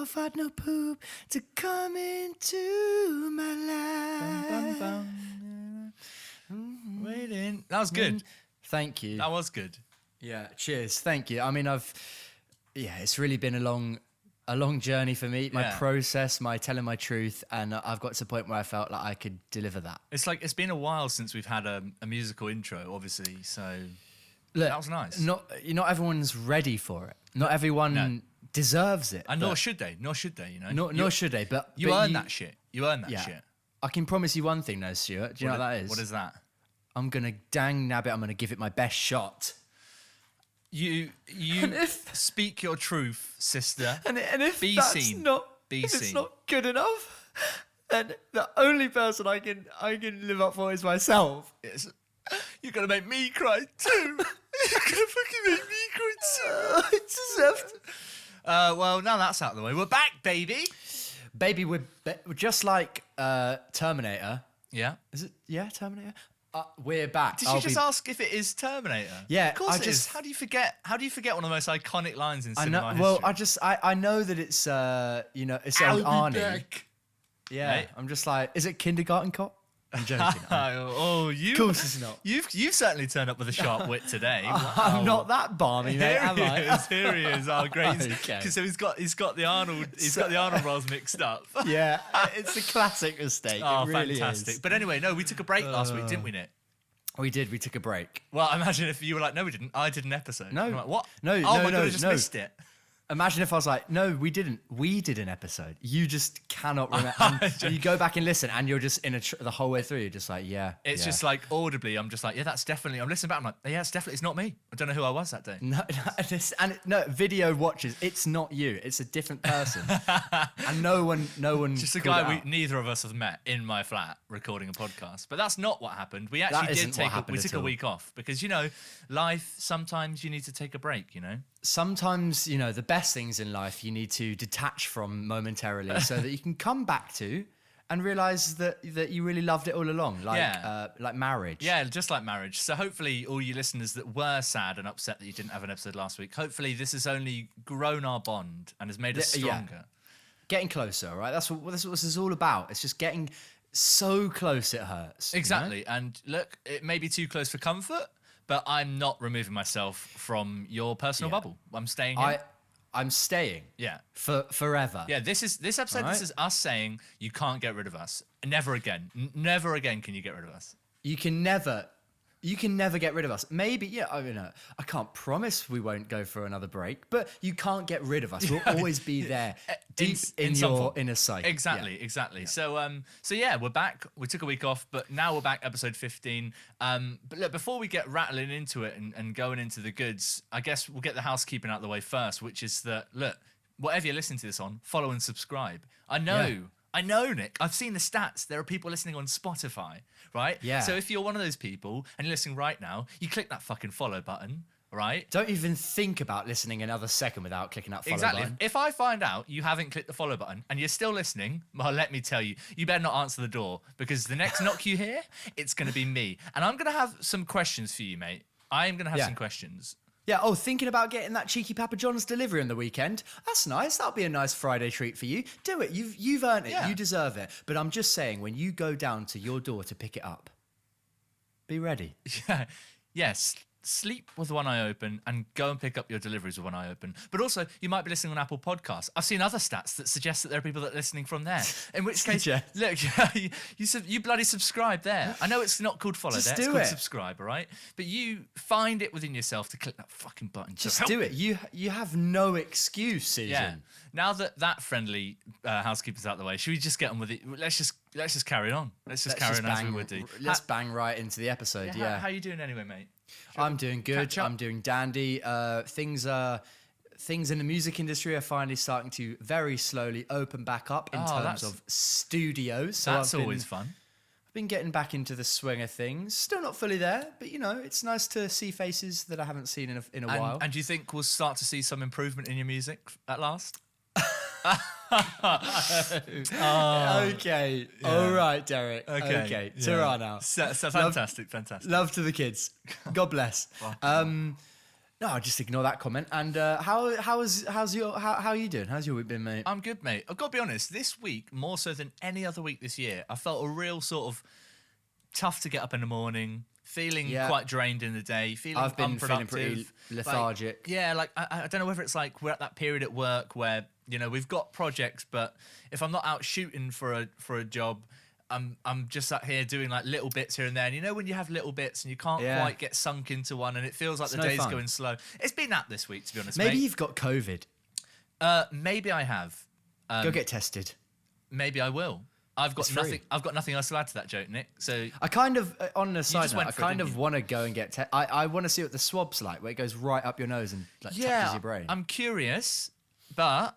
no fart, no poop to come into my life. Waiting. That was good. Thank you. That was good. Yeah, cheers. Thank you. I mean, it's really been a long journey for me. My process, my telling my truth, and I've got to the point where I felt like I could deliver that. It's been a while since we've had a musical intro, obviously. So Look, that was nice. Not everyone's ready for it. Not everyone deserves it. And nor should they. Nor should they. You know. Nor should they. But you earn that shit. You earn that shit. I can promise you one thing, though, Stuart. Do you know what that is? What is that? I'm gonna dang nabbit. I'm gonna give it my best shot. You speak your truth, sister. And if be that's seen. if it's not good enough, then the only person I can live up for is myself. Yes. You're gonna make me cry too. You're gonna fucking make me cry too. I deserved. Well, now that's out of the way. We're back, baby. Baby, we're just like Terminator. Yeah. Is it? Yeah, Terminator. We're back. Did you just ask if it is Terminator? Yeah, of course it is. How do you forget? How do you forget one of the most iconic lines in cinema history? Well, I know that it's it's Arnie. Back. Yeah, Mate. I'm just like, is it Kindergarten Cop? I'm joking. Of course it's not. You've certainly turned up with a sharp wit today. Wow. I'm not that balmy, mate, am I? Here he is. Oh, great. Okay. So he's got the Arnold roles mixed up. Yeah, it's a classic mistake. Oh, it really fantastic. is. But anyway, no, we took a break last week, didn't we, Nick? We did. We took a break. Well, imagine if you were like, no, we didn't. I did an episode. No. I'm like, what? No, oh, no, my God, I no, just no. missed it. Imagine if I was like, no, we didn't. We did an episode. You just cannot remember. And you go back and listen, and you're just in the whole way through. You're just like, yeah. It's just like audibly, I'm just like, yeah, that's definitely. I'm listening back. I'm like, yeah, it's not me. I don't know who I was that day. No, video watches. It's not you. It's a different person, and no one. Just a guy neither of us have met in my flat recording a podcast. But that's not what happened. We actually did took a week off because life. Sometimes you need to take a break. Sometimes, the best things in life you need to detach from momentarily so that you can come back to and realise that you really loved it all along, like marriage. Yeah, just like marriage. So hopefully all you listeners that were sad and upset that you didn't have an episode last week, hopefully this has only grown our bond and has made us stronger. Yeah. Getting closer, right? That's what this is all about. It's just getting so close it hurts. Exactly. And look, it may be too close for comfort, but I'm not removing myself from your personal bubble. I'm staying here. I'm staying. Yeah. Forever. Yeah, this episode, right. This is us saying you can't get rid of us. Never again. Never again can you get rid of us. You can never get rid of us. Maybe, I can't promise we won't go for another break, but you can't get rid of us. We'll always be there, deep in your inner psyche. Exactly. Yeah. So yeah, we're back. We took a week off, but now we're back, episode 15. But look, before we get rattling into it and going into the goods, I guess we'll get the housekeeping out of the way first, which is that, look, whatever you're listening to this on, follow and subscribe. I know, Nick. I've seen the stats. There are people listening on Spotify, right? Yeah. So if you're one of those people and you're listening right now, you click that fucking follow button, right? Don't even think about listening another second without clicking that follow button. Exactly. If I find out you haven't clicked the follow button and you're still listening, well, let me tell you, you better not answer the door because the next knock you hear, it's going to be me. And I'm going to have some questions for you, mate. I am going to have some questions. Yeah, thinking about getting that cheeky Papa John's delivery on the weekend? That's nice. That'll be a nice Friday treat for you. Do it. You've earned it. Yeah. You deserve it. But I'm just saying, when you go down to your door to pick it up, be ready. Yeah. Yes. Sleep with one eye open and go and pick up your deliveries with one eye open. But also, you might be listening on Apple Podcasts. I've seen other stats that suggest that there are people that are listening from there. In which case, look, you bloody subscribe there. I know it's not called follow there. It's called subscribe, all right? But you find it within yourself to click that fucking button. Just do it. You have no excuse, Susan. Yeah. Now that friendly housekeeper's out of the way, should we just get on with it? Let's just carry on. Let's carry on as we would do. Let's bang right into the episode. How you doing anyway, mate? I'm doing good. I'm doing dandy. Things in the music industry are finally starting to very slowly open back up in terms of studios. So that's always fun. I've been getting back into the swing of things. Still not fully there, but it's nice to see faces that I haven't seen in a while. And do you think we'll start to see some improvement in your music at last? Okay. Yeah. All right, Derek. Okay. Ta-ra now. So fantastic. Love to the kids. God bless. No, I'll just ignore that comment. And how are you doing? How's your week been, mate? I'm good, mate. I've got to be honest, this week, more so than any other week this year, I felt a real sort of tough to get up in the morning, feeling quite drained in the day, feeling I've been feeling unproductive. pretty lethargic. I don't know whether it's like we're at that period at work where, you know, we've got projects, but if I'm not out shooting for a job, I'm just sat here doing like little bits here and there. And you know when you have little bits and you can't quite get sunk into one and it feels like the day's going slow. It's been that this week, to be honest, Maybe mate. you've got COVID. Maybe I have. Go get tested. Maybe I will. I've got nothing else to add to that joke, Nick. So I kind of, on the side just note, went I for it, kind didn't of you? want to go and get tested. I want to see what the swab's like, where it goes right up your nose and like touches your brain. I'm curious, but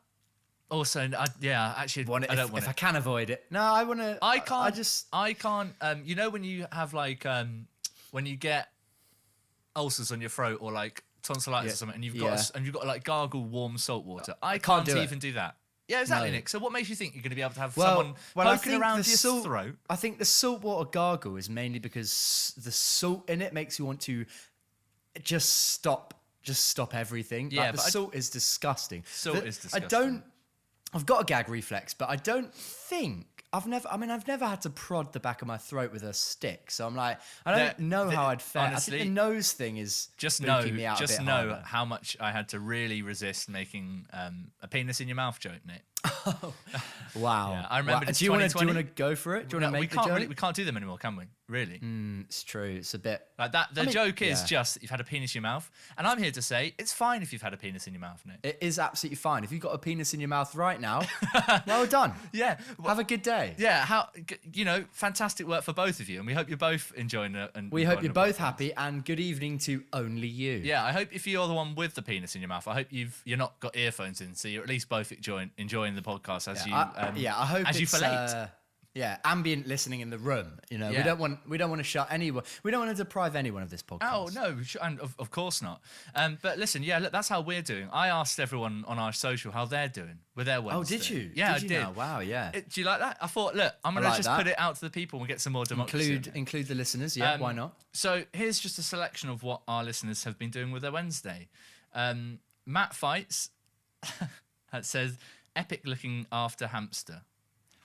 also, actually, I don't want if it. I can avoid it. No, I want to. I can't. I can't. You know when you have like when you get ulcers on your throat or like tonsillitis or something, and you've got to like gargle warm salt water. I can't even do that. Yeah, exactly, Nick. So what makes you think you're going to be able to have someone poking around your throat? I think the saltwater gargle is mainly because the salt in it makes you want to just stop everything. Yeah, like, the salt is disgusting. Salt is disgusting. I've got a gag reflex, but I don't think I've never had to prod the back of my throat with a stick. So I'm like, I don't know how I'd fare. Honestly, I think the nose thing is just spooking me out a bit harder. how much I had to really resist making a penis in your mouth joke, Nick. Wow. Yeah, I remember. Do you want to go for it? Do you want to make the joke? We can't do them anymore, can we? Really? It's true. It's a bit like that. The joke is just that you've had a penis in your mouth, and I'm here to say it's fine if you've had a penis in your mouth, Nick. It is absolutely fine. If you've got a penis in your mouth right now, well done. Yeah. Have a good day. Yeah. Fantastic work for both of you, and we hope you're both enjoying it. And we hope you're both happy. And good evening to only you. Yeah. I hope if you're the one with the penis in your mouth, I hope you're not got earphones in, so you're at least both enjoying the podcast as I hope as you fellate. Ambient listening in the room. You know, we don't want to shut anyone. We don't want to deprive anyone of this podcast. Oh no, and of course not. But listen, look, that's how we're doing. I asked everyone on our social how they're doing with their Wednesday. Oh, did you? Yeah, I did. did. Wow, yeah. Do you like that? I thought, look, I'm gonna just put it out to the people and get some more democracy. Include the listeners. Yeah, why not? So here's just a selection of what our listeners have been doing with their Wednesday. Matt Fights that says, "Epic looking after hamster."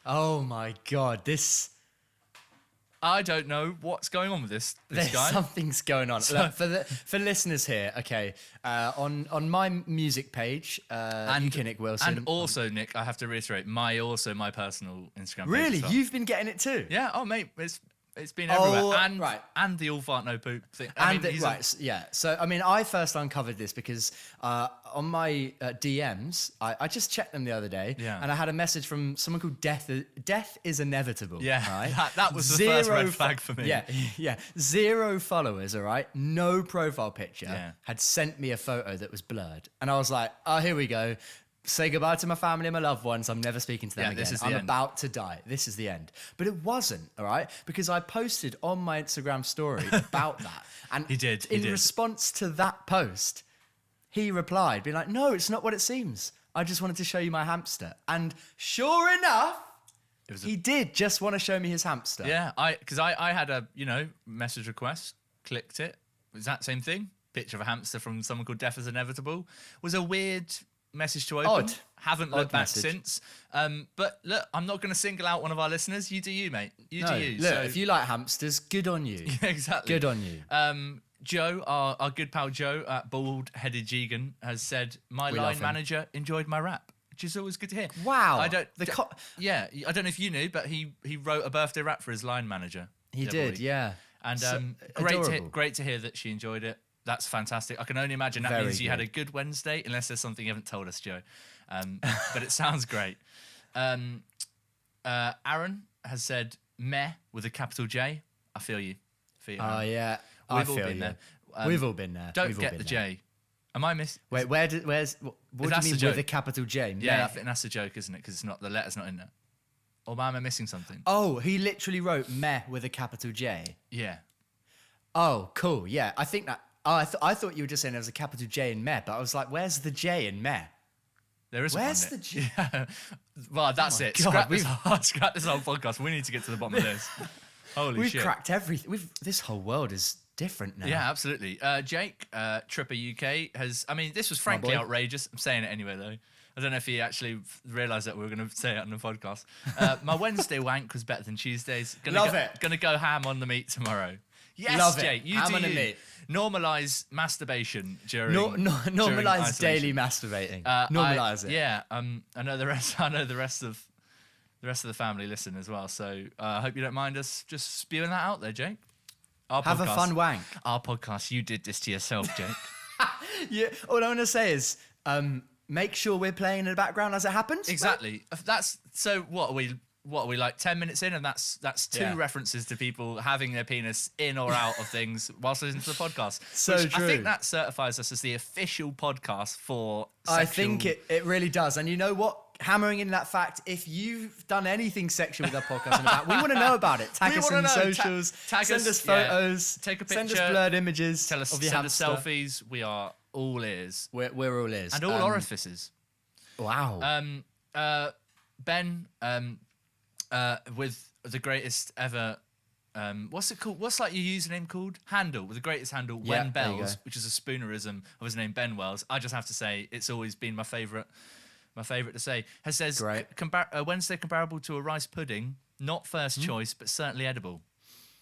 Oh my God, this. I don't know what's going on with this guy. Something's going on. Look, for listeners here, okay, on my music page, Nick Wilson, and also Nick, I have to reiterate, my personal Instagram page. Really, as well. you've been getting it too? Yeah. Oh, mate, it's been everywhere. And right. And the all fart no poop thing. So I mean, I first uncovered this because on my DMs, I just checked them the other day, and I had a message from someone called Death. Death is inevitable. Yeah, right? that was the first red flag for me. Yeah. 0 followers. All right, no profile picture. Yeah. Had sent me a photo that was blurred, and I was like, oh, here we go. Say goodbye to my family and my loved ones. I'm never speaking to them again. I'm about to die. This is the end. But it wasn't, all right? Because I posted on my Instagram story about that. And he did. In response to that post, he replied, being like, no, it's not what it seems. I just wanted to show you my hamster. And sure enough, he did just want to show me his hamster. Yeah, because I had a, message request, clicked it. Was that same thing? Picture of a hamster from someone called Death is Inevitable. Was a weird message to open. Odd. Haven't looked back since. But look, I'm not going to single out one of our listeners. You do you, mate. You do you. Look, if you like hamsters, good on you. Yeah, exactly. Good on you. Joe, our good pal Joe at Bald Headed Jigan has said, my line manager enjoyed my rap, which is always good to hear. Wow. I don't know if you knew, but he wrote a birthday rap for his line manager. He did, yeah. And great to hear that she enjoyed it. That's fantastic. I can only imagine that means you had a good Wednesday, unless there's something you haven't told us, Joe. But it sounds great. Aaron has said meh with a capital J. I feel you. Oh, yeah. We've all been there. We've all been there. Don't get the J. Am I missing? Wait, what do you mean with a capital J? Yeah, I think that's the joke, isn't it? Because the letter's not in there. Or am I missing something? Oh, he literally wrote meh with a capital J. Yeah. Oh, cool. Yeah, I think that. Oh, I thought you were just saying there was a capital J in meh, but I was like, where's the J in meh? There is. Where's the J? Yeah. Well, that's it. God, scrap this whole podcast. We need to get to the bottom of this. Holy shit. We've cracked everything. This whole world is different now. Yeah, absolutely. Jake, Tripper UK has. I mean, this was frankly boy. outrageous. I'm saying it anyway, though. I don't know if he actually realised that we were going to say it on the podcast. My Wednesday wank was better than Tuesday's. Love it. Going to go ham on the meat tomorrow. Yes, Love it. Jake. You Ham do on the you. meat. Normalise masturbation during. Normalize during daily isolation. masturbating. Normalize it. Yeah. I know the rest. I know the rest of the family listen as well. So I hope you don't mind us just spewing that out there, Jake. Our Have a podcast- fun wank. Our podcast. You did this to yourself, Jake. Yeah. All I want to say is, make sure we're playing in the background as it happens. Exactly. That's so. What are we like 10 minutes in, and that's two Yeah. references to people having their penis in or out of things whilst listening to the podcast. So which true. I think that certifies us as the official podcast for. I sexual- think it really does. And you know what? Hammering in that fact, if you've done anything sexual with our podcast in the back, we want to know about it. Tag We us wanna on know. socials. Tag send us, us yeah. photos. Take a Send us picture. blurred images Tell us, of your send us hamster. selfies. We are all ears We're all ears. and all orifices. Wow. Ben, with the greatest ever. What's it called? What's like your username called? Handle with the greatest handle. Yeah, Wen there you Bells, go. which is a spoonerism of his name Ben Wells. I just have to say it's always been my favourite. My favourite to say. Has says Great. Wednesday comparable to a rice pudding, not first choice, but certainly edible.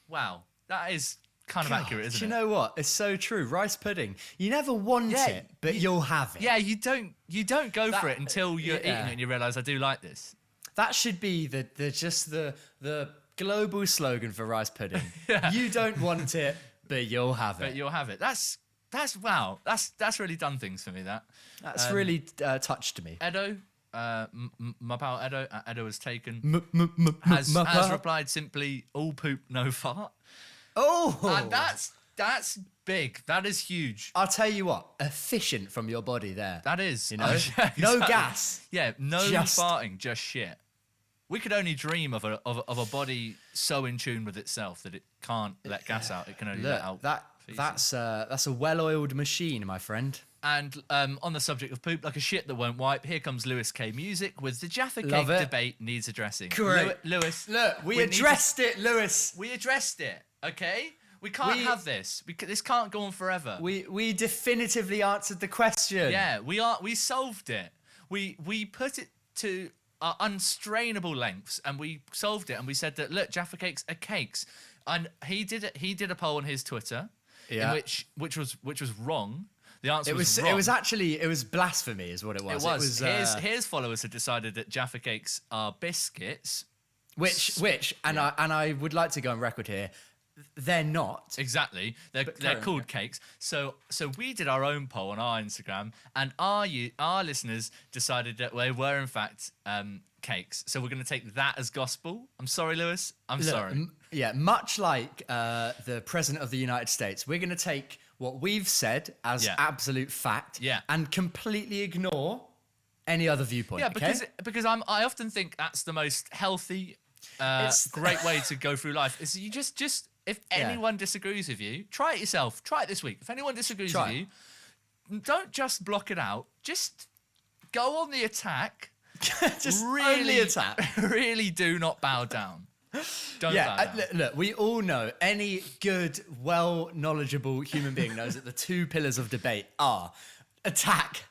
Wow, that is kind of accurate, isn't Do it? you know what? It's so true. Rice pudding. You never want Yeah, it, but you'll have it. Yeah, you don't go for That- it until you're yeah. eating it and you realise I do like this. That should be the global slogan for rice pudding. You don't want it, but you'll have But it. you'll have it. That's wow. That's really done things for me. That's really touched me. Edo, my pal Edo has taken Has has replied simply all poop no fart. Oh, And that's big. That is huge. I'll tell you what, efficient from your body there. That is, You know, yeah, no exactly. gas. Yeah, no Just- farting, just shit. We could only dream of a body so in tune with itself that it can't let gas out. It can only let out. Look, that's a well-oiled machine, my friend. And on the subject of poop, like a shit that won't wipe, here comes Lewis K. Music with the Jaffa Cake Love it. debate needs addressing. Great. Lewis. Look, we need to- addressed it, Lewis. We addressed it, okay? We can't We- have this. This can't go on forever. We definitively answered the question. Yeah, we solved it. We put it to unstrainable lengths, and we solved it. And we said that look, Jaffa cakes are cakes. And he did a poll on his Twitter, Yeah. in which was wrong. The answer It was wrong. it was blasphemy, is what it was. It was. It His followers had decided that Jaffa cakes are biscuits. which I would like to go on record here. They're not. Exactly. They're carry on, called cakes. So we did our own poll on our Instagram, and our listeners decided that they were in fact cakes. So we're going to take that as gospel. I'm sorry, Lewis. I'm sorry. Yeah, much like the President of the United States, we're going to take what we've said as Yeah. absolute fact Yeah. and completely ignore any other viewpoint. Yeah, okay? because I often think that's the most healthy, great way to go through life. Is you just if anyone disagrees with you, try it yourself. Try it this week. If anyone disagrees Try with you, don't just block it out. Just go on the attack. just really only attack. Really do not bow down. Don't bow down. Look, we all know any good, knowledgeable human being knows that the two pillars of debate are attack,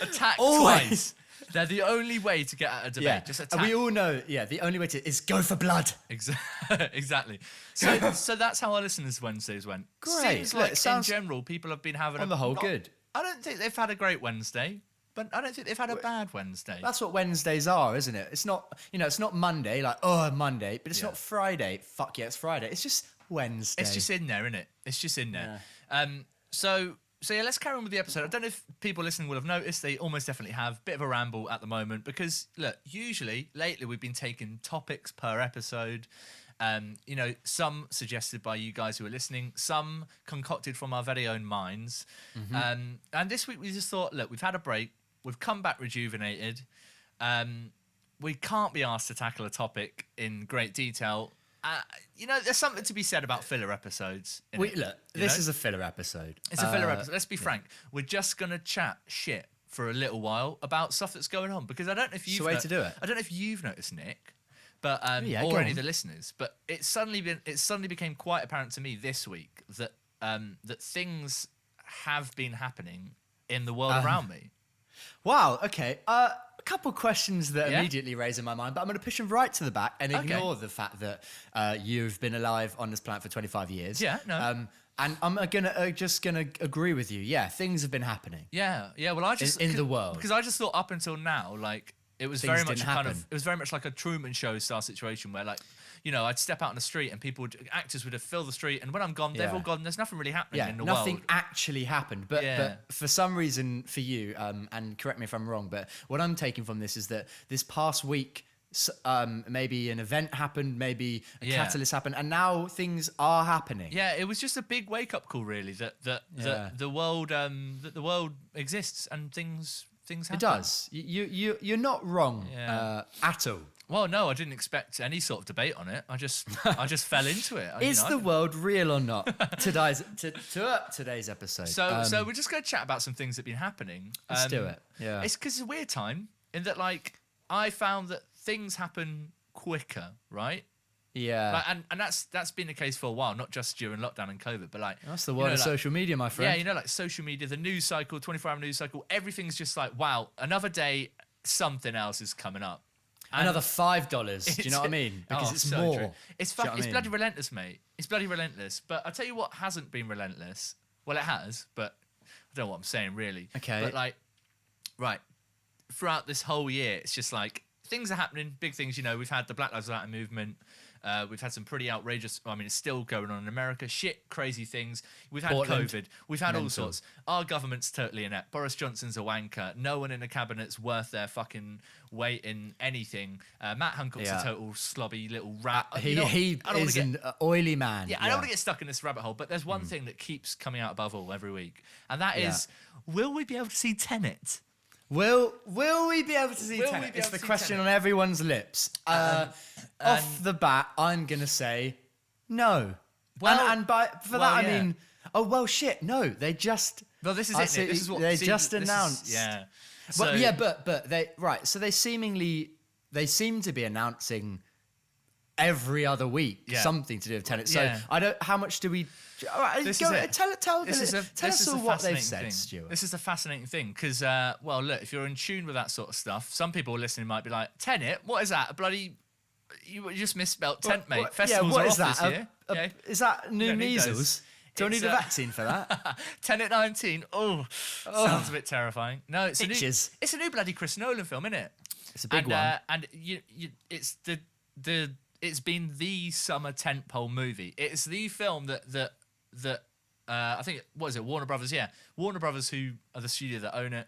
Attack always. twice. They're the only way to get at a debate. yeah. Just And attack. we all know, the only way is go for blood. Exactly. So that's how our listeners' Wednesdays went. Great. Seems Look, like it sounds- in general people have been having On the whole, not- good. I don't think they've had a great Wednesday, but I don't think they've had a bad Wednesday. That's what Wednesdays are, isn't it? It's not, it's not Monday, like, Monday, but it's Yeah. not Friday. Fuck yeah, it's Friday. It's just Wednesday. It's just in there, isn't it? It's just in there. Yeah. So yeah, let's carry on with the episode. I don't know if people listening will have noticed. They almost definitely have. Bit of a ramble at the moment because look, usually lately we've been taking topics per episode. Some suggested by you guys who are listening, some concocted from our very own minds. And this week we just thought, look, we've had a break. We've come back rejuvenated. We can't be asked to tackle a topic in great detail. There's something to be said about filler episodes. This is a filler episode. It's a filler episode. Let's be frank. We're just gonna chat shit for a little while about stuff that's going on because I don't know if you've the way to do it. I don't know if you've noticed, Nick, but Yeah, or go any on. of the listeners. But it suddenly became quite apparent to me this week that that things have been happening in the world around me. Wow. Okay. A couple questions that Yeah? immediately raise in my mind, but I'm going to push them right to the back and Okay. ignore the fact that you've been alive on this planet for 25 years. Yeah, no. And I'm just gonna agree with you. Yeah, things have been happening. Yeah. Well, I just in the world. because I just thought up until now, like it was Things very much didn't kind happen. of it was very much like a Truman Show style situation where like. I'd step out in the street and actors would have filled the street, and when I'm gone, they've Yeah. all gone. There's nothing really happening Yeah, in the nothing world. actually happened. But for some reason, for you, and correct me if I'm wrong, but what I'm taking from this is that this past week, maybe an event happened, maybe a catalyst happened, and now things are happening. Yeah, it was just a big wake up call, really. That the world exists and things happen. It does. You're not wrong at all. Well, no, I didn't expect any sort of debate on it. I just fell into it. Is the world real or not? Today's episode. So we're just going to chat about some things that have been happening. Let's do it. Yeah. It's because it's a weird time in that, like, I found that things happen quicker, right? Yeah. Like, and that's been the case for a while, not just during lockdown and COVID, but like That's the world of social media, my friend. Yeah, like social media, the news cycle, 24-hour news cycle, everything's just like, wow, another day, something else is coming up. And another $5. Do you know what I mean? Because it's so more. true. It's Do you know what I mean? bloody relentless, mate. It's bloody relentless. But I'll tell you what hasn't been relentless. Well, it has, but I don't know what I'm saying, really. Okay. But like, right, throughout this whole year, it's just like, things are happening, big things. We've had the Black Lives Matter movement. We've had some pretty outrageous, it's still going on in America. Shit, crazy things. We've had Portland. COVID. We've had all Mental. sorts. Our government's totally inept. Boris Johnson's a wanker. No one in the cabinet's worth their fucking weight in anything. Matt Hancock's a total slobby little rat. He I don't is wanna an oily man. I don't want to get stuck in this rabbit hole, but there's one thing that keeps coming out above all every week, and that is, will we be able to see Tenet? Will we be able to see Will we Tenet? be It's able the to see question Tenet? on everyone's lips. Off the bat, I'm gonna say no. Well, and for that, I mean, oh well, shit. No, they just. Well, this is I it. see- Nick. This is what they see, just this is- announced. yeah. But they right. So they seem to be announcing every other week something to do with Tenet. So Yeah. I don't. How much do we? All right, This go, is it. tell This is us a all what they've fascinating said, thing. Stuart. This is a fascinating thing because, well, look, if you're in tune with that sort of stuff, some people listening might be like, Tenet, what is that? A bloody, you just misspelled tent, mate. Festivals what are is off that? this year. Is that new don't need those. measles? Do I It's, need a vaccine for that? Tenet 19. Oh, sounds a bit terrifying. No, it's Itches. it's a new bloody Chris Nolan film, isn't it? It's a big and, one. And it's it's been the summer tentpole movie. It's the film that I think, what is it? Warner Brothers, yeah. Warner Brothers, who are the studio that own it,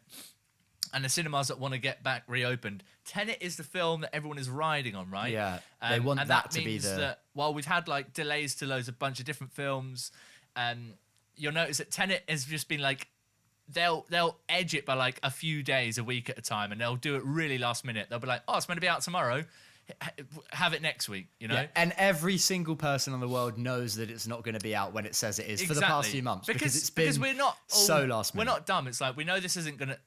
and the cinemas that want to get back reopened. Tenet is the film that everyone is riding on, right? Yeah, they want and that to be means the- that while we've had like delays to loads a bunch of different films, you'll notice that Tenet has just been like, they'll edge it by like a few days, a week at a time, and they'll do it really last minute. They'll be like, oh, it's meant to be out tomorrow. Have it next week, Yeah, and every single person in the world knows that it's not going to be out when it says it is for the past few months because it's been we're not so last minute. We're not dumb. It's like we know this isn't gonna.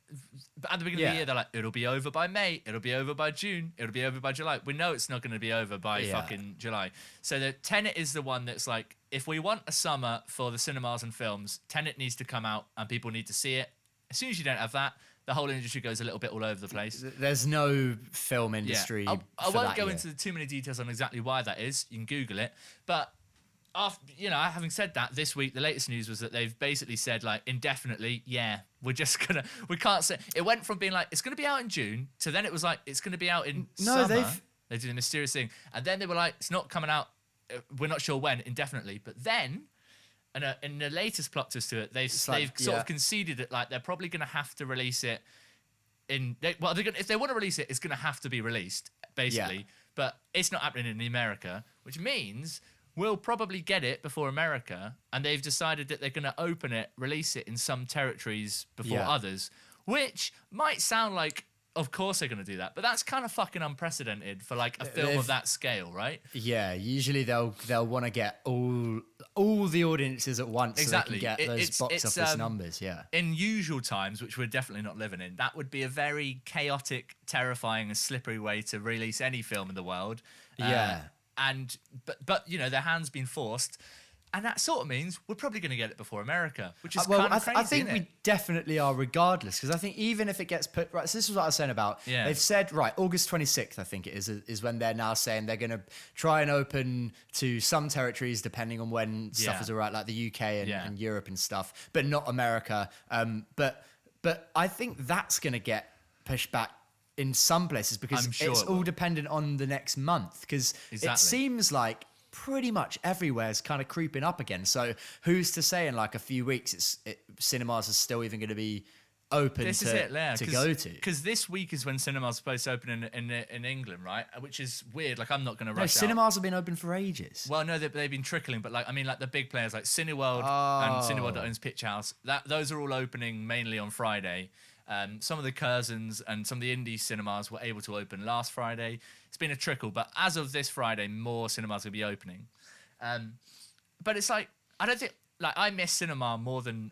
At the beginning of the year, they're like, it'll be over by May, it'll be over by June, it'll be over by July. We know it's not going to be over by fucking July. So the Tenet is the one that's like, if we want a summer for the cinemas and films, Tenet needs to come out and people need to see it. As soon as you don't have that, the whole industry goes a little bit all over the place. There's no film industry. I for won't that go year. into too many details on exactly why that is. You can Google it. But after, having said that, this week the latest news was that they've basically said like indefinitely, we can't say. It went from being like it's gonna be out in June to then it was like it's gonna be out in summer. They did a mysterious thing, and then they were like it's not coming out. We're not sure when indefinitely, but then. And in the latest plot twist to it, they've sort of conceded that like they're probably going to have to release it if they want to release it, it's going to have to be released basically. Yeah. But it's not happening in America, which means we'll probably get it before America. And they've decided that they're going to open it, release it in some territories before others, which might sound like. Of course they're going to do that, but that's kind of fucking unprecedented for like a film of that scale, right? Yeah, usually they'll want to get all all the audiences at once Exactly. so they can get those box office numbers. Yeah. In usual times, which we're definitely not living in, that would be a very chaotic, terrifying, and slippery way to release any film in the world. Yeah. But you know, their hand's been forced. And that sort of means we're probably going to get it before America, which is kind of crazy, I think isn't we it? definitely are regardless, because I think even if it gets put... Right, so this is what I was saying about... Yeah. They've said, right, August 26th, I think it is when they're now saying they're going to try and open to some territories depending on when stuff is all right, like the UK and Europe and stuff, but not America. But I think that's going to get pushed back in some places because I'm sure it's it all will. dependent on the next month, because Exactly. it seems like pretty much everywhere is kind of creeping up again. So who's to say in like a few weeks cinemas are still even going to be open to go to? Because this week is when cinemas are supposed to open in England, right? Which is weird. Like, I'm not going to No, rush out. cinemas have been open for ages. Well, no, they've been trickling, but like, I mean, like the big players like Cineworld and Cineworld that owns Pitch House, those are all opening mainly on Friday. Some of the Curzons and some of the indie cinemas were able to open last Friday. It's been a trickle, but as of this Friday, more cinemas will be opening. But it's like, I don't think, like, I miss cinema more than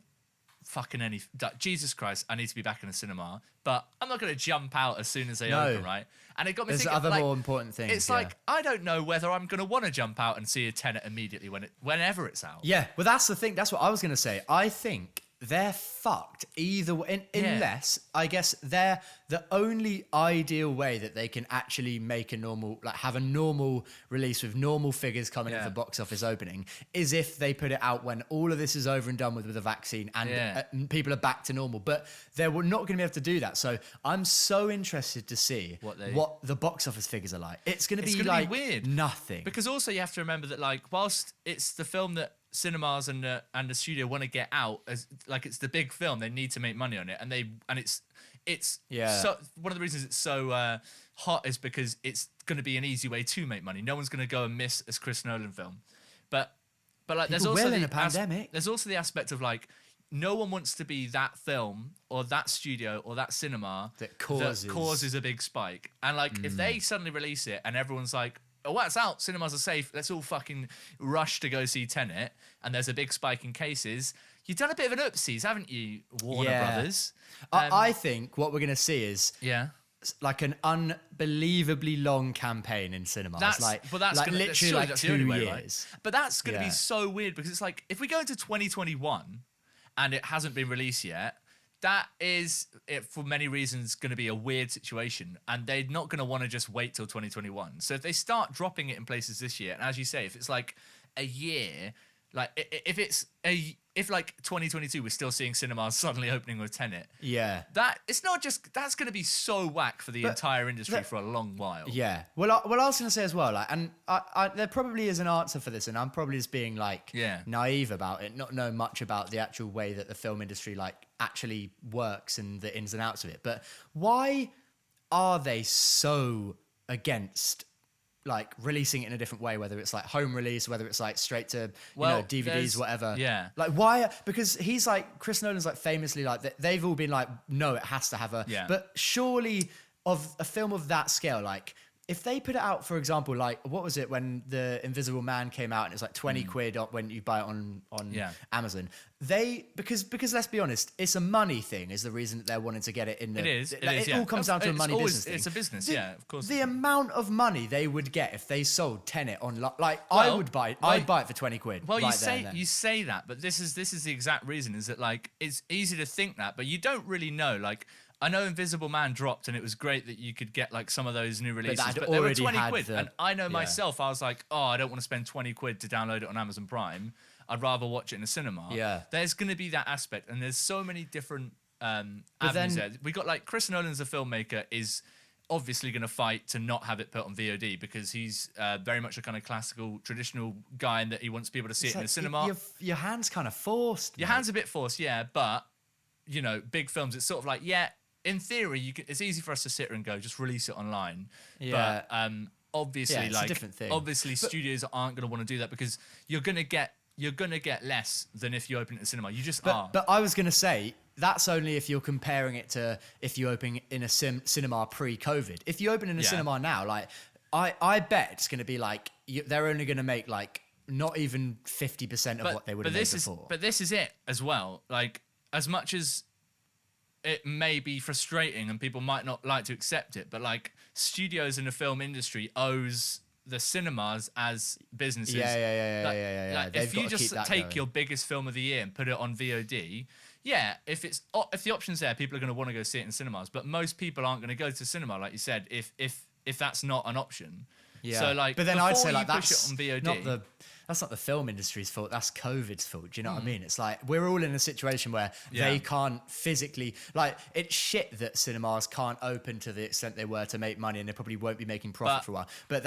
fucking any... Jesus Christ, I need to be back in the cinema. But I'm not going to jump out as soon as they open, right? And it got me There's thinking, other like, more important things. it's like, I don't know whether I'm going to want to jump out and see a Tenet immediately whenever it's out. Yeah, well, that's the thing. That's what I was going to say. I think they're fucked either way, unless I guess they're the only ideal way that they can actually make have a normal release with normal figures coming in for box office opening is if they put it out when all of this is over and done with a vaccine and people are back to normal. But they're not going to be able to do that. So I'm so interested to see what the box office figures are like. It's going to be like weird. Nothing. Because also you have to remember that, like, whilst it's the film that cinemas and the studio want to get out as like it's the big film, they need to make money on it, and it's so one of the reasons it's so hot is because it's going to be an easy way to make money. No one's going to go and miss a Chris Nolan film, but like there's also in a pandemic. There's also the aspect of like no one wants to be that film or that studio or that cinema that causes a big spike, and like if they suddenly release it and everyone's like, oh, well, it's out, cinemas are safe, let's all fucking rush to go see Tenet, and there's a big spike in cases, you've done a bit of an oopsies, haven't you, Warner Brothers? I think what we're going to see is like an unbelievably long campaign in cinemas. That's literally like 2 years. Right? But that's going to be so weird, because it's like, if we go into 2021 and it hasn't been released yet, that is, for many reasons, going to be a weird situation, and they're not going to want to just wait till 2021. So if they start dropping it in places this year, and as you say, if it's like a year, like if like 2022 we're still seeing cinemas suddenly opening with Tenet, that's going to be so whack for the entire industry for a long while. Yeah. Well, I was going to say as well, like, and there probably is an answer for this, and I'm probably just being like naive about it, not knowing much about the actual way that the film industry like actually works and the ins and outs of it. But why are they so against like releasing it in a different way, whether it's like home release, whether it's like straight to DVDs, whatever? Yeah. Like why? Because he's like, Chris Nolan's like famously like, they've all been like, no, it has to have a. Yeah. But surely of a film of that scale, like if they put it out, for example, like what was it when The Invisible Man came out and it's like 20 quid when you buy it on Amazon? Because let's be honest, it's a money thing is the reason that they're wanting to get it in. It all comes down to a money business thing. It's a business, of course. The amount of money they would get if they sold Tenet on, I'd buy it for 20 quid. Well, you say that, but this is the exact reason, is that like it's easy to think that, but you don't really know. Like, I know Invisible Man dropped, and it was great that you could get like some of those new releases, but they were 20 quid. And I know myself, I was like, oh, I don't want to spend 20 quid to download it on Amazon Prime. I'd rather watch it in a cinema. Yeah. There's going to be that aspect, and there's so many different avenues there. We got like Chris Nolan as a filmmaker is obviously going to fight to not have it put on VOD, because he's very much a kind of classical, traditional guy, and that he wants people to see it in the cinema. Your hand's kind of forced. Your hand's a bit forced, yeah, but you know, big films, it's sort of like, in theory, it's easy for us to sit here and go, just release it online. Yeah. But obviously, it's a different thing. Obviously, studios aren't going to want to do that, because you're going to get less than if you open it in cinema. You just are. But I was going to say, that's only if you're comparing it to if you open in a cinema pre-COVID. If you open in a cinema now, like I bet it's going to be like they're only going to make like not even 50% of what they would have made before. But this is it as well. Like, as much as it may be frustrating and people might not like to accept it, but like studios in the film industry owes the cinemas as businesses. Yeah. Like, if you just take your biggest film of the year and put it on VOD, if the option's there, people are going to want to go see it in cinemas. But most people aren't going to go to cinema, like you said, if that's not an option. Yeah. So like, but then I'd say like that's that's not the film industry's fault. That's COVID's fault. Do you know what I mean? It's like we're all in a situation where they can't physically, like, it's shit that cinemas can't open to the extent they were to make money, and they probably won't be making profit for a while. But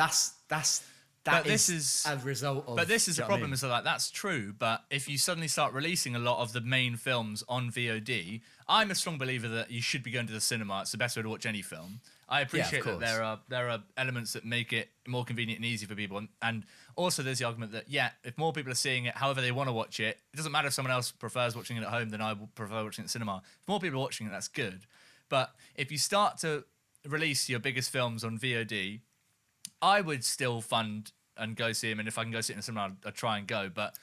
this is a result of. But this is the problem. Is that that's true. But if you suddenly start releasing a lot of the main films on VOD, I'm a strong believer that you should be going to the cinema. It's the best way to watch any film. I appreciate that there are elements that make it more convenient and easy for people, and also there's the argument that if more people are seeing it however they want to watch it, it doesn't matter if someone else prefers watching it at home than I will prefer watching it at cinema. If more people are watching it, that's good. But if you start to release your biggest films on VOD, I would still fund and go see them, and if I can go see it in a cinema, I'll try and go. But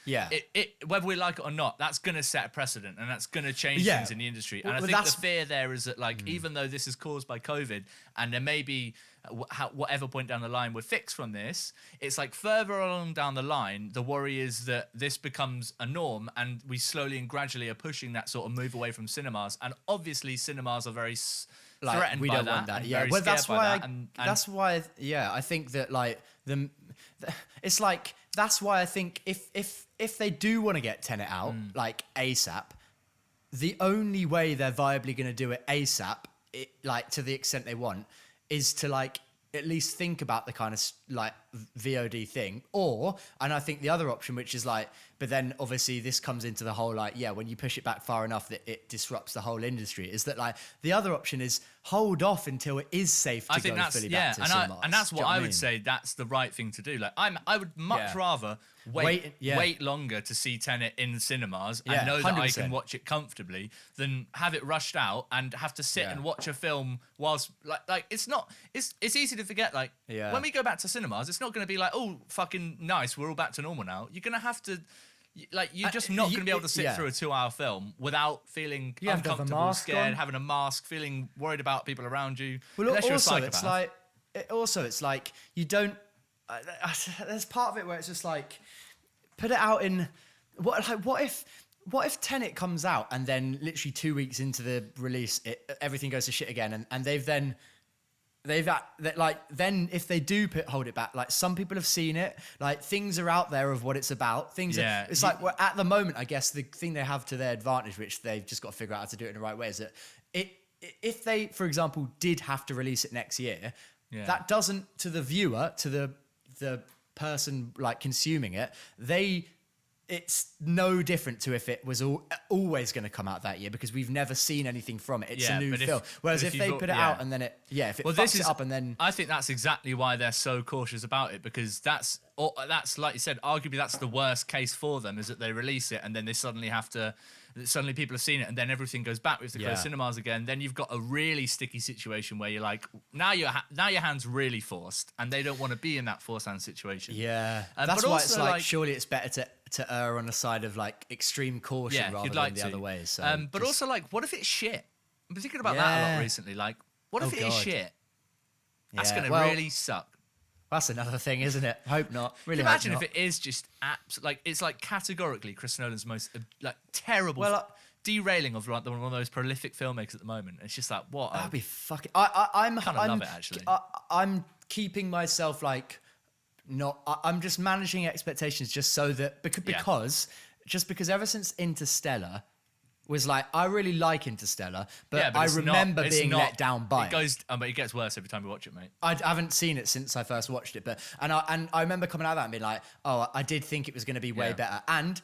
whether we like it or not, that's going to set a precedent, and that's going to change things in the industry. And I think the fear there is that, like, even though this is caused by COVID, and there may be whatever point down the line we're fixed from this, it's like further along down the line, the worry is that this becomes a norm, and we slowly and gradually are pushing that sort of move away from cinemas. And obviously, cinemas are very threatened we by don't that. want that. Yeah, well, that's why. That's why. Yeah, I think that like it's like that's why I think if they do want to get Tenet out like ASAP, the only way they're viably going to do it ASAP, like to the extent they want, is to like at least think about the kind of like VOD thing, and I think the other option, which is like, but then obviously this comes into the whole like, when you push it back far enough that it disrupts the whole industry, is that like the other option is hold off until it is safe to go fully back to cinemas. And that's what I would say. That's the right thing to do. Like I would much rather wait longer to see Tenet in the cinemas and know that 100%. I can watch it comfortably than have it rushed out and have to sit and watch a film whilst like it's easy to forget, like when we go back to cinemas, it's not going to be like, oh, fucking nice, we're all back to normal now. You're going to have to, like, you're just not going to be able to sit through a 2-hour film without feeling uncomfortable, scared, having a mask, feeling worried about people around you. Well, unless you're a psychopath. It's like you don't. There's part of it where it's just like, put it out in what if Tenet comes out and then literally 2 weeks into the release, everything goes to shit again, and then if they do hold it back, like some people have seen it, like things are out there of what it's about. It's like at the moment, I guess the thing they have to their advantage, which they've just got to figure out how to do it in the right way, is that if they, for example, did have to release it next year, that doesn't, to the viewer, to the person like consuming it, it's no different to if it was always going to come out that year, because we've never seen anything from it. It's a new film. Whereas if they put it out and then if it fucks it up and then... I think that's exactly why they're so cautious about it, because that's like you said, arguably that's the worst case for them, is that they release it and then they suddenly people have seen it and then everything goes back with the closed cinemas again. Then you've got a really sticky situation where you're like, now your hand's really forced, and they don't want to be in that forced hand situation. Yeah, that's why it's like surely it's better to err on the side of like extreme caution rather than the other way. So, but also like, what if it's shit? I've been thinking about that a lot recently. Like, what if it is shit? That's gonna really suck. That's another thing, isn't it? Hope not. Really, imagine if it is just like it's like categorically Chris Nolan's most like terrible derailing of like one of those prolific filmmakers at the moment. It's just like, what? That'd be fucking. I'm kind of love it actually. I'm keeping myself like not. I'm just managing expectations just so that because ever since Interstellar was like, I really like Interstellar, but I remember being let down by it. But it gets worse every time you watch it, mate. I haven't seen it since I first watched it, but I remember coming out of that and being like, oh, I did think it was going to be way better. And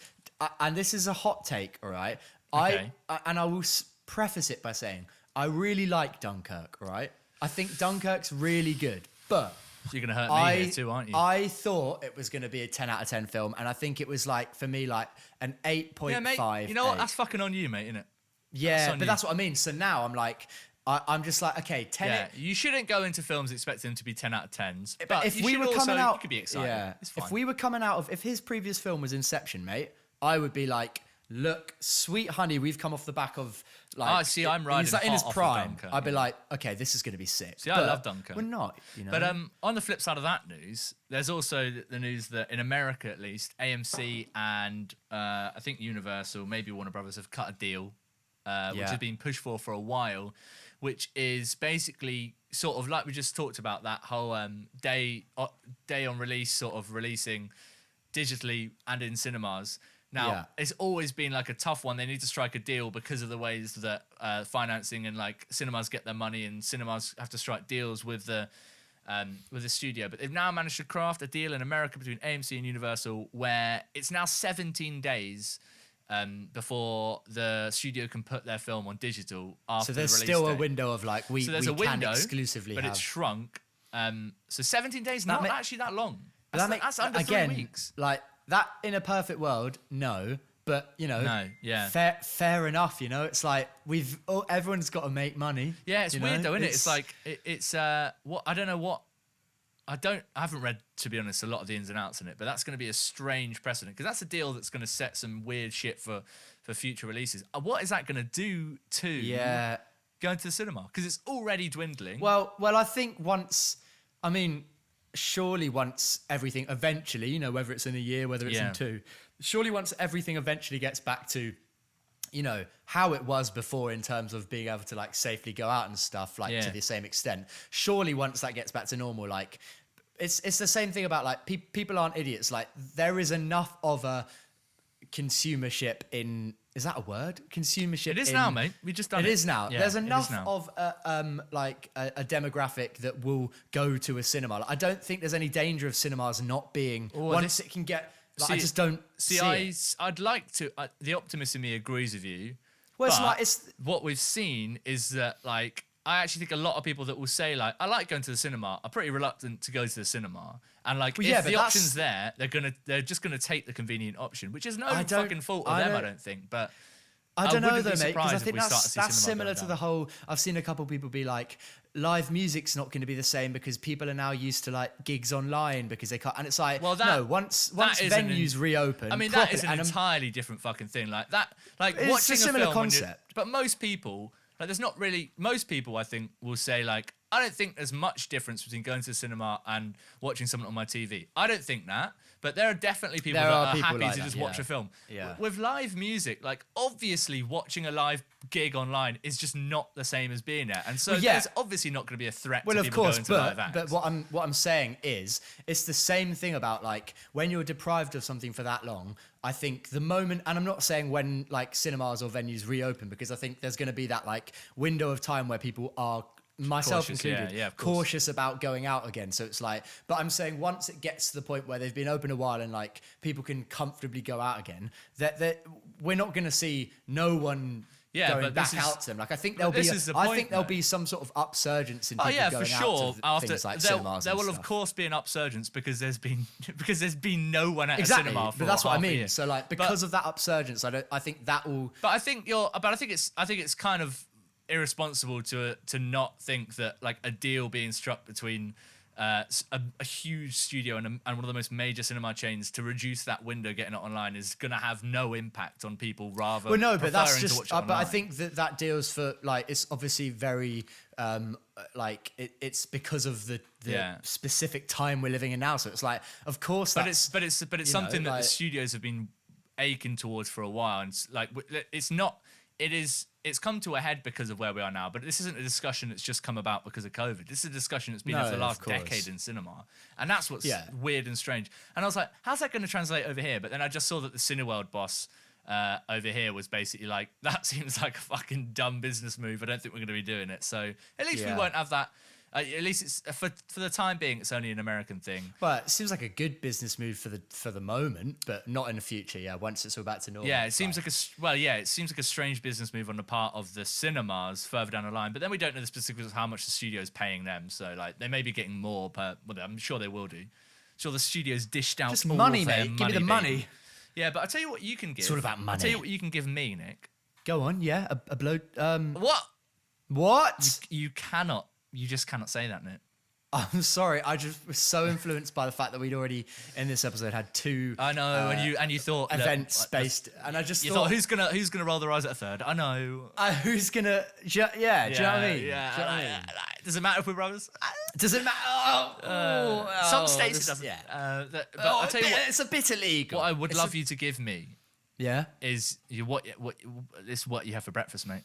this is a hot take, all right? Okay. I will preface it by saying I really like Dunkirk, all right? I think Dunkirk's really good, but... So you're going to hurt me here too, aren't you? I thought it was going to be a 10 out of 10 film, and I think it was like, for me, like an 8.5. Yeah, mate, you know what? That's fucking on you, mate, isn't it? Yeah, but that's what I mean. So now I'm like, I'm just like, okay, Tenet. Yeah, you shouldn't go into films expecting them to be 10 out of 10s. But if we were coming you out, could be excited. It's fine. if we were coming out of, if his previous film was Inception, mate, I would be like, look, sweet honey, we've come off the back of like. See, I'm riding he's like in his hot off of prime. Dunkirk, I'd be like, okay, this is going to be sick. See, I love Dunkirk. We're not, you know. But on the flip side of that news, there's also the news that in America, at least, AMC and I think Universal, maybe Warner Brothers, have cut a deal, which has been pushed for a while, which is basically sort of like we just talked about, that whole day on release, sort of releasing digitally and in cinemas. Now, it's always been like a tough one. They need to strike a deal because of the ways that financing and like cinemas get their money, and cinemas have to strike deals with the studio. But they've now managed to craft a deal in America between AMC and Universal where it's now 17 days before the studio can put their film on digital after the release date. So there's still a window of like we can exclusively but have. It's shrunk. So 17 days, not actually that long. That's under 3 weeks. Like that in a perfect world, no. But you know, fair enough. You know, it's like everyone's got to make money. Yeah, it's weird though, isn't it? It's like it's what I don't know what. I haven't read, to be honest, a lot of the ins and outs in it, but that's going to be a strange precedent because that's a deal that's going to set some weird shit for future releases. What is that going to do to going to the cinema? Because it's already dwindling. Well, I think surely once everything eventually, you know, whether it's in a year, whether it's in 2, surely once everything eventually gets back to, you know, how it was before in terms of being able to like safely go out and stuff, like to the same extent. Surely once that gets back to normal, like it's the same thing about like people aren't idiots. Like there is enough of a consumership in, is that a word? Consumership. It is now, mate. We just done it. It is now. Yeah, there's enough of a demographic that will go to a cinema. Like, I don't think there's any danger of cinemas not being once it can get. Like, I just don't see it. I'd like to. The optimist in me agrees with you. Well, what we've seen is that, like, I actually think a lot of people that will say, like, I like going to the cinema, are pretty reluctant to go to the cinema. And like, if the option's there, they're just gonna take the convenient option, which is no fucking fault of them, I don't think. But I don't know though, mate, because I think that's similar to the whole. I've seen a couple people be like, live music's not going to be the same because people are now used to like gigs online because they can't. And it's like, once venues reopen, I mean, that is an entirely different fucking thing. Like that, like it's watching a similar film concept. But most people, like, there's not really. Most people, I think, will say like, I don't think there's much difference between going to the cinema and watching something on my TV. I don't think that. But there are definitely people that are happy to just watch a film. Yeah. With live music, like, obviously watching a live gig online is just not the same as being there. And so there's obviously not going to be a threat to people going to live acts. But what I'm saying is, it's the same thing about, like, when you're deprived of something for that long, I think the moment, and I'm not saying when, like, cinemas or venues reopen, because I think there's going to be that, like, window of time where people are, myself included, cautious about going out again. So it's like, but I'm saying once it gets to the point where they've been open a while and like people can comfortably go out again, that we're not going to see no one going back out to them. Like I think there'll be some sort of upsurgence in people going for sure. out to things like cinemas. There will of course be an upsurgence because there's been no one at a cinema for but that's what I mean. Year. So like because of that upsurgence, I think that will. But I think it's kind of irresponsible to not think that like a deal being struck between a huge studio and one of the most major cinema chains to reduce that window getting it online is going to have no impact on people rather. Well, no, but that's just. But I think that deals for like it's obviously very like it's because of the specific time we're living in now. So it's like, of course, but it's something that the studios have been aching towards for a while, and it's like it's not. It's come to a head because of where we are now, but this isn't a discussion that's just come about because of COVID. This is a discussion that's been over the last decade in cinema. And that's what's weird and strange. And I was like, how's that going to translate over here? But then I just saw that the Cineworld boss over here was basically like, that seems like a fucking dumb business move. I don't think we're going to be doing it. So at least we won't have that. At least it's for the time being, it's only an American thing. Well, it seems like a good business move for the moment, but not in the future. Yeah, once it's all back to normal. Yeah, it seems like it seems like a strange business move on the part of the cinemas further down the line. But then we don't know the specifics of how much the studio is paying them. So like they may be getting more per. Well, I'm sure they will do. Sure, the studio's dished out just all money, of their mate. Give me the money. Yeah, but I tell you what you can give. It's all about money. I tell you what you can give me, Nick. Go on. Yeah, a blow. What? What? You just cannot say that, Nick. I'm sorry. I just was so influenced by the fact that we'd already in this episode had two. I know, and you thought events based, and I just you thought who's gonna roll their eyes at a third? I know. Who's gonna? Yeah, do you know what I mean? Yeah. Do you know what I mean? Does it matter if we're brothers? Does it matter? Some states it doesn't. Yeah. But I'll tell you what. It's a bit illegal. What I would love you to give me Yeah, is what you have for breakfast, mate.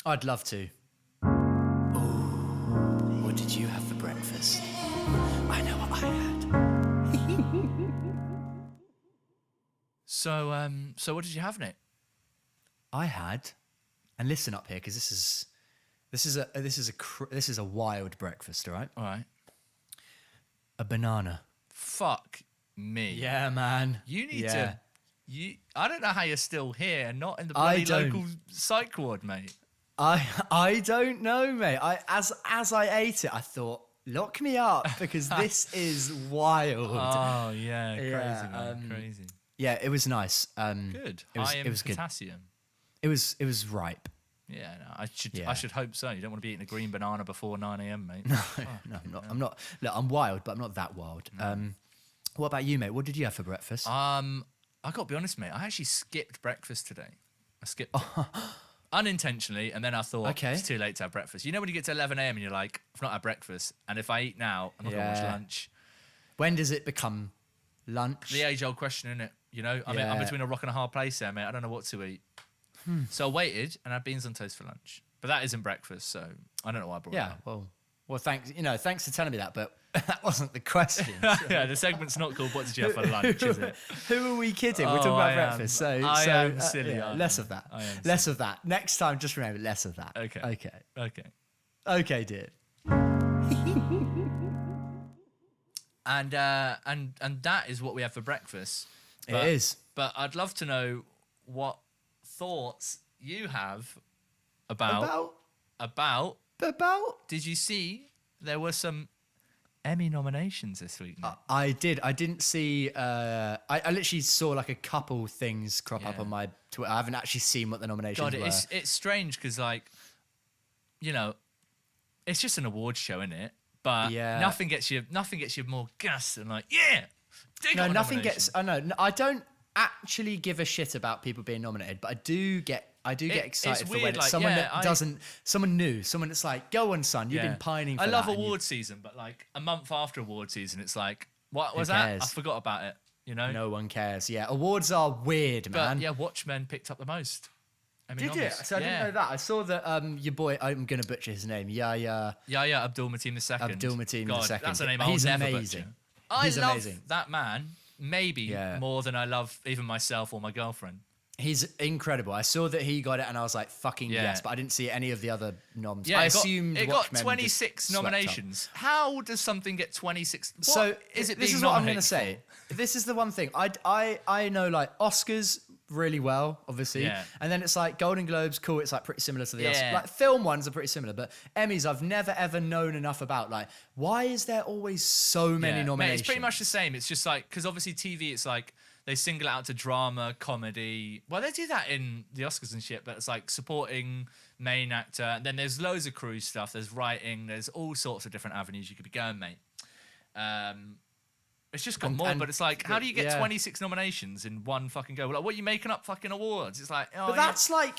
I'd love to. What did you have for breakfast? I know what I had. So what did you have, Nick? I had, and listen up here because this is a wild breakfast, all right? All right. A banana. Fuck me. Yeah, man. You need Yeah. to. I don't know how you're still here and not in the bloody local psych ward, mate. I don't know, mate. As I ate it, I thought, lock me up because this is wild. Oh yeah, crazy, Yeah, man, crazy. Yeah, it was nice. Good. It was good. Potassium. It was ripe. Yeah, no, I Yeah. should hope so. You don't want to be eating a green banana before 9 a.m, mate. No, I'm not. Look, I'm wild, but I'm not that wild. What about you, mate? What did you have for breakfast? I got to be honest, mate. I actually skipped breakfast today. I skipped it. Unintentionally, and then I thought Okay. it's too late to have breakfast. You know when you get to 11 a.m. and you're like, I've not had breakfast, and if I eat now, I'm not going to watch Yeah. lunch. When does it become lunch? The age-old question, isn't it? You know, I'm Yeah. between a rock and a hard place there, mate. I don't know what to eat. So I waited and had beans on toast for lunch. But that isn't breakfast, so I don't know why I brought it Yeah. up. Well, thanks. Thanks for telling me that, but that wasn't the question. Yeah, the segment's not called "What did you have for lunch?" Is it? Who are we kidding? We're Oh, talking about I breakfast. am. So I so, am silly, yeah, I less am. of that. I am Less of that. Next time, just remember less of that. Okay. Okay. Okay. Dear. And that is what we have for breakfast. It is. But I'd love to know what thoughts you have about. Did you see there were some Emmy nominations this week? Nick? I did. I didn't see. I literally saw like a couple things crop up Yeah. on my Twitter. I haven't actually seen what the nominations God, were. it's strange because it's just an awards show, isn't it? But Yeah. nothing gets you more gas than like, yeah. They got No, a nothing nomination. gets. I know. I don't actually give a shit about people being nominated, but I do get excited it's for when weird, it's like, someone yeah, that doesn't, someone new, someone that's like, go on, son, you've Yeah. been pining for I love that, and you- award season, but like a month after award season, it's like, what was Who that? cares? I forgot about it. You know. No one cares. Yeah, awards are weird, But man. yeah, Watchmen picked up the most. Did it? So I didn't know that. I saw that your boy, I'm gonna butcher his name. Yeah. Yeah, Abdul Mateen II. Abdul Mateen God, II. That's a name He's I'll never amazing. butcher. I He's love amazing. that man, maybe Yeah. more than I love even myself or my girlfriend. He's incredible. I saw that he got it, and I was like, "Fucking Yeah. yes!" But I didn't see any of the other noms. Yeah, I it got, assumed it got Watchmen just 26 swept up. nominations. How does something get 26? What So is it? This being is what I'm nominated gonna say. This is the one thing I know like Oscars really well, obviously, Yeah. and then it's like Golden Globes, cool. It's like pretty similar to the Yeah. Oscars. Like film ones are pretty similar, but Emmys I've never ever known enough about. Like, why is there always so many Mate, nominations? it's pretty much the same. It's just like because obviously TV, it's like they single out to drama, comedy. Well, they do that in the Oscars and shit, but it's like supporting main actor. And then there's loads of crew stuff. There's writing. There's all sorts of different avenues you could be going, mate. It's just got more, and- but it's like, how do you get yeah. 26 nominations in one fucking go? Like, what are you making up fucking awards? It's like, oh, But that's like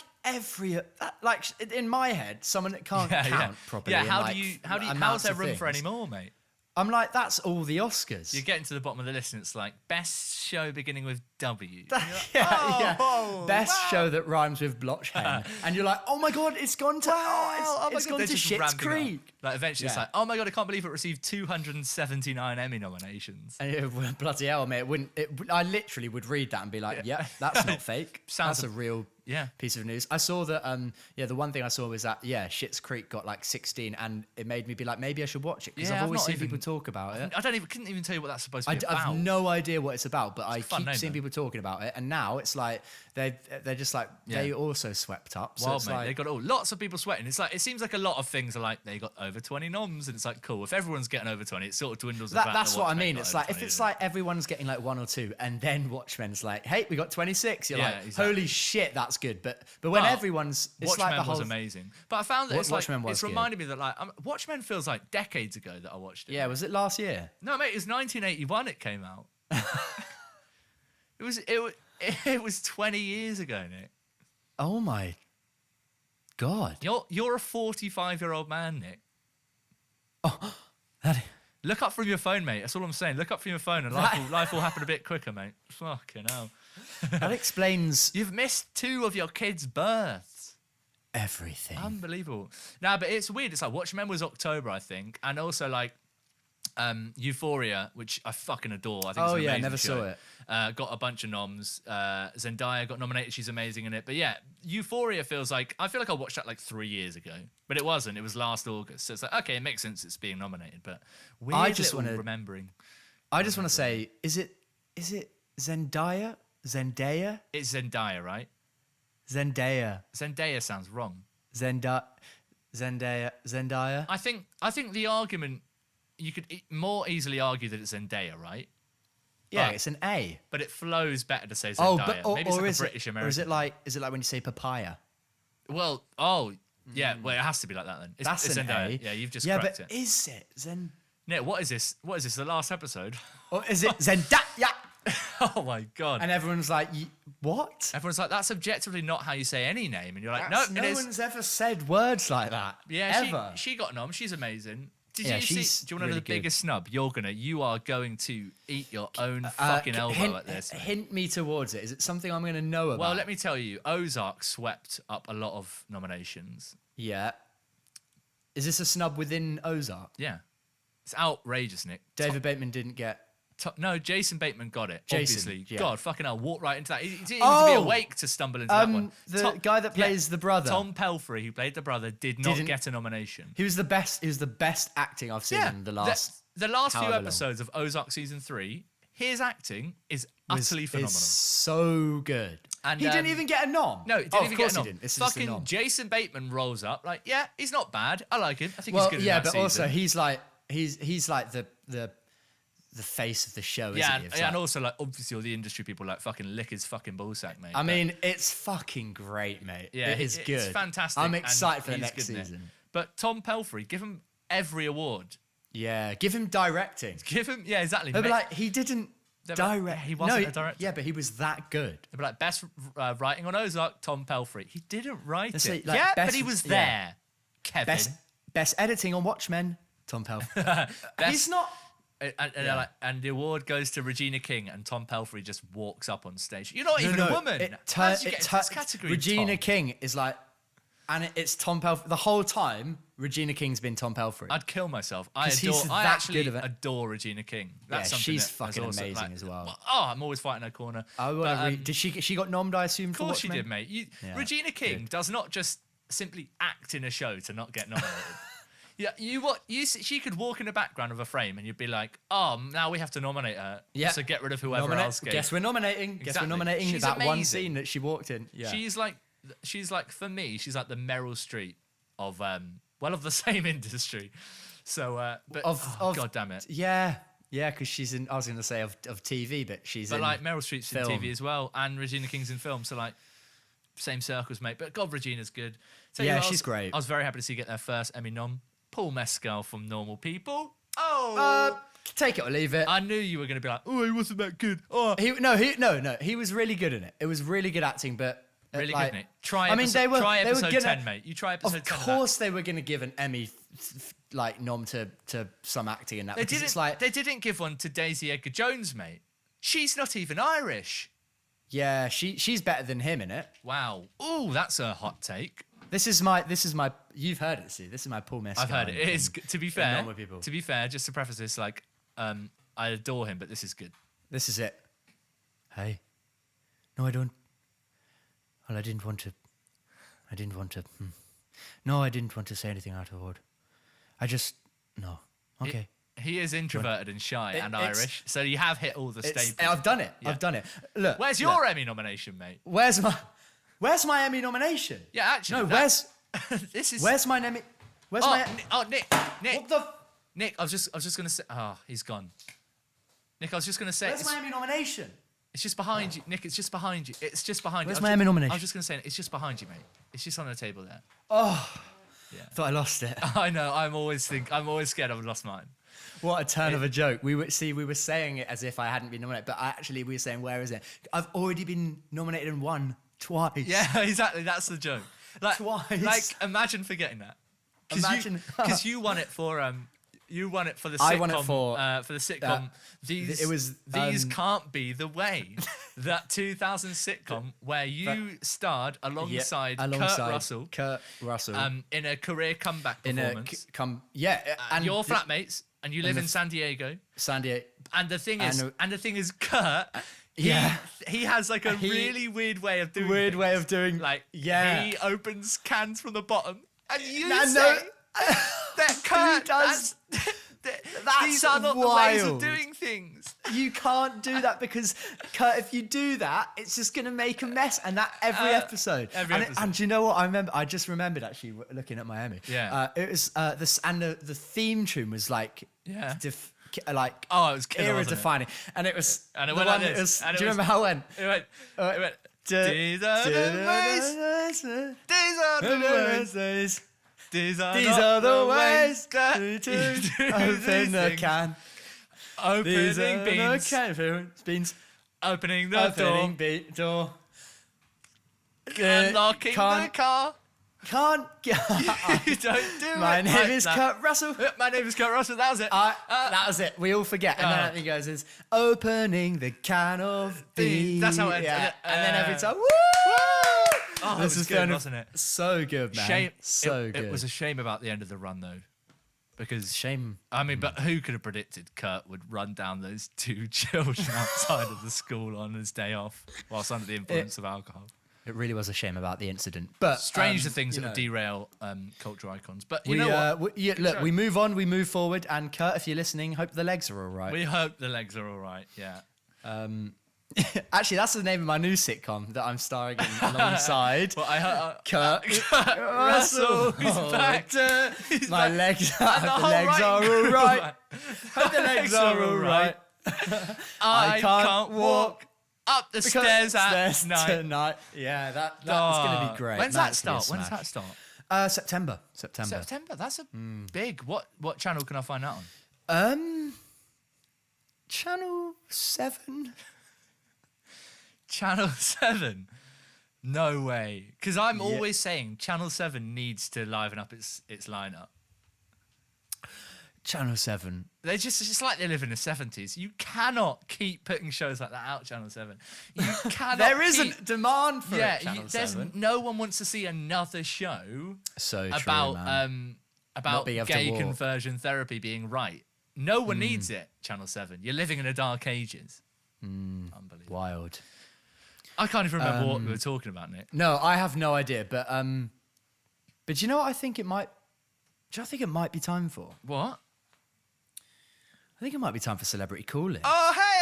like in my head, someone that can't count properly. Yeah, and, how like, do you, how's amounts there of room for things. any more, mate? I'm like, that's all the Oscars. You're getting to the bottom of the list, and it's like best show beginning with W. yeah. oh, Best wow. show that rhymes with blockchain. And you're like, oh my God, it's gone to, my it's God, gone they're to just Schitt's ramping up. Creek. Like eventually, it's Yeah. like, oh my God, I can't believe it received 279 Emmy nominations. And bloody hell, mate, I literally would read that and be like, yeah, that's not fake. Sounds That's a real Yeah. piece of news. I saw that, the one thing I saw was that, Schitt's Creek got like 16, and it made me be like, maybe I should watch it, because Yeah, I've I've always not seen even- people talk about it. Couldn't even tell you what that's supposed to be I about. have no idea what it's about, but I fun keep name, seeing though. people talking about it, and now it's like they're just like they also swept up. So Wild, it's mate. like, They got all lots of people sweating. It's like it seems like a lot of things are like they got over 20 noms, and it's like cool. If everyone's getting over 20, it sort of dwindles. that's what I mean. Got It's over like 20, if it's isn't it? like everyone's getting like one or two, and then Watchmen's like, hey, we got 26. You're Yeah, like, exactly. holy shit, that's good. But when everyone's, it's Watchmen like the whole. was amazing. But I found that Watchmen was it's good. reminded me that like Watchmen feels like decades ago that I watched it. Yeah, was it last year? No, mate, it was 1981. It came out. It was 20 years ago, Nick. Oh my God! You're a 45-year-old man, Nick. Oh, that. Look up from your phone, mate. That's all I'm saying. Look up from your phone, and life will happen a bit quicker, mate. Fucking hell. That explains You've missed 2 of your kids' births. everything. Unbelievable. No, but it's weird. It's like Watchmen was October, I think, and also like Euphoria, which I fucking adore. I think it's an amazing never show. saw it. Got a bunch of noms. Zendaya got nominated. She's amazing in it. But yeah, Euphoria feels like I feel like I watched that like 3 years ago, but it wasn't. It was last August. So it's like okay, it makes sense. It's being nominated, but weird remembering. I just want to say, is it Zendaya? Zendaya? It's Zendaya, right? Zendaya. Zendaya sounds wrong. Zendaya. I think the argument you could more easily argue that it's Zendaya, right? Yeah, But- it's an A. But it flows better to say Zendaya. Oh, but Maybe it's like a is British it, American. or is it like when you say papaya? Well, yeah. Well, it has to be like that then. That's it's an Zendaya. A. Yeah, you've just Yeah, correct but it. is it Zen? Nick, what is this? What is this? The last episode? Or is it Zendaya? Oh my god! And everyone's like, what? Everyone's like, that's objectively not how you say any name, and you're like, No no, it is. one's ever said words like that. Yeah, ever. she got nom. She's amazing. Did Yeah, you see? she's Do you want to know really the good. biggest snub? You are going to eat your own fucking elbow at this. mate. Hint me towards it. Is it something I'm going to know about? Well, let me tell you, Ozark swept up a lot of nominations. Yeah. Is this a snub within Ozark? Yeah, it's outrageous, Nick. David Bateman didn't get. No, Jason Bateman got it. Jason, obviously. yeah. God, fucking hell, walked right into that. He didn't even be Oh! awake to stumble into that one. The guy that plays the brother. Tom Pelphrey, who played the brother, did not Didn't- get a nomination. He was the best. He was the best acting I've seen in the last. the last few however long. episodes of Ozark season 3, his acting is was- utterly phenomenal. Is so good. And, he didn't even get a nom. No, he didn't Oh, even of get course a nom. he didn't. This is just a Fucking nom. Jason Bateman rolls up like, yeah, he's not bad. I like him. I think Well, he's good. yeah, in that but also season. he's like the face of the show, yeah, isn't he? It's and like- also like obviously all the industry people like fucking lick his fucking ballsack, mate. I But- mean, it's fucking great, mate. yeah, it is good. It's fantastic. I'm and excited for the he's next good in it. season. But Tom Pelphrey, give him every award. Yeah, give him directing. Give him, yeah, exactly. But mate. like, he didn't They're like, direct. he wasn't no, a director. Yeah, but he was that good. They'd be like, best writing on Ozark, Tom Pelphrey. He didn't write Let's it. say, like, yeah, but best- he was yeah. there. Kevin. Best editing on Watchmen, Tom Pelphrey. Best- He's not. And Yeah. like, and the award goes to Regina King, and Tom Pelphrey just walks up on stage. You're not even a woman. How did you get into this category? Regina Tom? King is like, and it's Tom Pelphrey. The whole time, Regina King's been Tom Pelphrey. I'd kill myself. I 'Cause he's adore. I that actually good of it. adore Regina King. That's Yeah, something she's that fucking has also, amazing like, as well. Oh, I'm always fighting her corner. I want But, to read. Did she got nommed? I assume. Of course she Watchmen? did, mate. Yeah, Regina King good. does not just simply act in a show to not get nominated. Yeah, she could walk in the background of a frame and you'd be like, oh, now we have to nominate her. Yeah. So get rid of whoever Nominate- else gave. Guess we're nominating. Guess Exactly. we're nominating She's that one amazing. scene that she walked in. Yeah. She's like for me, she's like the Meryl Streep of of the same industry. So but God damn it. Yeah, because she's in. I was going to say of TV, but she's But in. like Meryl Streep's film. in TV as well, and Regina King's in film. So like same circles, mate. But God, Regina's good. Tell you Yeah, what, she's great. I was very happy to see her get their first Emmy nom. Paul Mescal from Normal People. Oh, Take it or leave it. I knew you were going to be like, oh, he wasn't that good. Oh, He was really good in it. It was really good acting, but really like, good, Nick. Try they episode were gonna, 10, mate. You try episode Of 10. course, they were going to give an Emmy like nom to some acting in that. They because didn't. It's like, They didn't give one to Daisy Edgar Jones, mate. She's not even Irish. yeah, she's better than him in it. Wow. Ooh, that's a hot take. This is my. You've heard it, see. This is my Paul Mescal. I've heard it. It is. To be fair, Normal People. to be fair, just to preface this, like, I adore him, but this is good. This is it. Hey. No, I don't. Well, I didn't want to. No, I didn't want to say anything out of order. I just. No. Okay. He is introverted and shy and it's- Irish, so you have hit all the staples. I've done it. Yeah. I've done it. Look. Where's your Emmy nomination, mate? Where's my Emmy nomination? Yeah, actually. No, where's this is? my Emmy? Where's my? Nick. What the? Nick, I was just gonna say. Oh, he's gone. Nick, I was just gonna say. Where's my Emmy nomination? It's just behind you, Nick. It's just behind you. It's just behind Where's you. my Emmy nomination? I was just going to say, it's just behind you, mate. It's just on the table there. Oh, Yeah. thought I lost it. I know. I'm always scared I've lost mine. What a turn of a joke. We were saying it as if I hadn't been nominated, but we were saying, where is it? I've already been nominated and won twice. Yeah, exactly. That's the joke. Like, Twice. Like, imagine forgetting that. Because you won it for the sitcom. I won it for the sitcom. These can't be the way. That 2000 sitcom where you starred alongside Kurt Russell in a career comeback performance. And your flatmates, and you live in San Diego. And the thing is, Kurt. He has like a really weird way of doing. Like, he opens cans from the bottom, and you say that Kurt does. These are not the ways of doing things. You can't do that because, Kurt, if you do that, it's just going to make a mess. And that every episode. And do you know what? I just remembered actually looking at Miami. Yeah. It was the theme tune was like. Yeah. It was killer, era defining. And it was. And it went like this. Do you remember how it went? It went. These are the ways. These are the ways. These are the ways to open the can. Opening beans. Opening the door. Unlocking the car. Can't get. You don't do My it. name is Kurt Russell. My name is Kurt Russell. That was it. That was it. We all forget. And then I think it goes, is opening the can of beans. That's how it ends. Yeah. And then every time, woo! Oh, this was good, wasn't it? So good, man. Good. It was a shame about the end of the run, though. Because shame. I mean, but who could have predicted Kurt would run down those two children outside of the school on his day off whilst under the influence of alcohol? It really was a shame about the incident. But strange the things that would derail cultural icons. But you know what? Look, we move on, we move forward. And Kurt, if you're listening, hope the legs are all right. We hope the legs are all right, yeah. Actually, that's the name of my new sitcom that I'm starring in alongside. Well, Kurt Russell. He's back. My legs are all right. Hope the legs are all right. I can't walk up the stairs at night. Tonight. Yeah, that's going to be great. When's that start? September. September. That's a big. What channel can I find that on? Channel 7. Channel 7? No way. Because I'm always saying Channel 7 needs to liven up its lineup. Channel 7. It's just like they live in the 70s. You cannot keep putting shows like that out, Channel 7. You cannot. There isn't demand for it, Channel 7. No one wants to see another show about gay conversion therapy being right. No one needs it, Channel 7. You're living in the dark ages. Unbelievable. Wild. I can't even remember what we were talking about, Nick. No, I have no idea. But do you know what I think it might? Do you know what I think it might be time for? What? I think it might be time for Celebrity Calling. Oh, hey!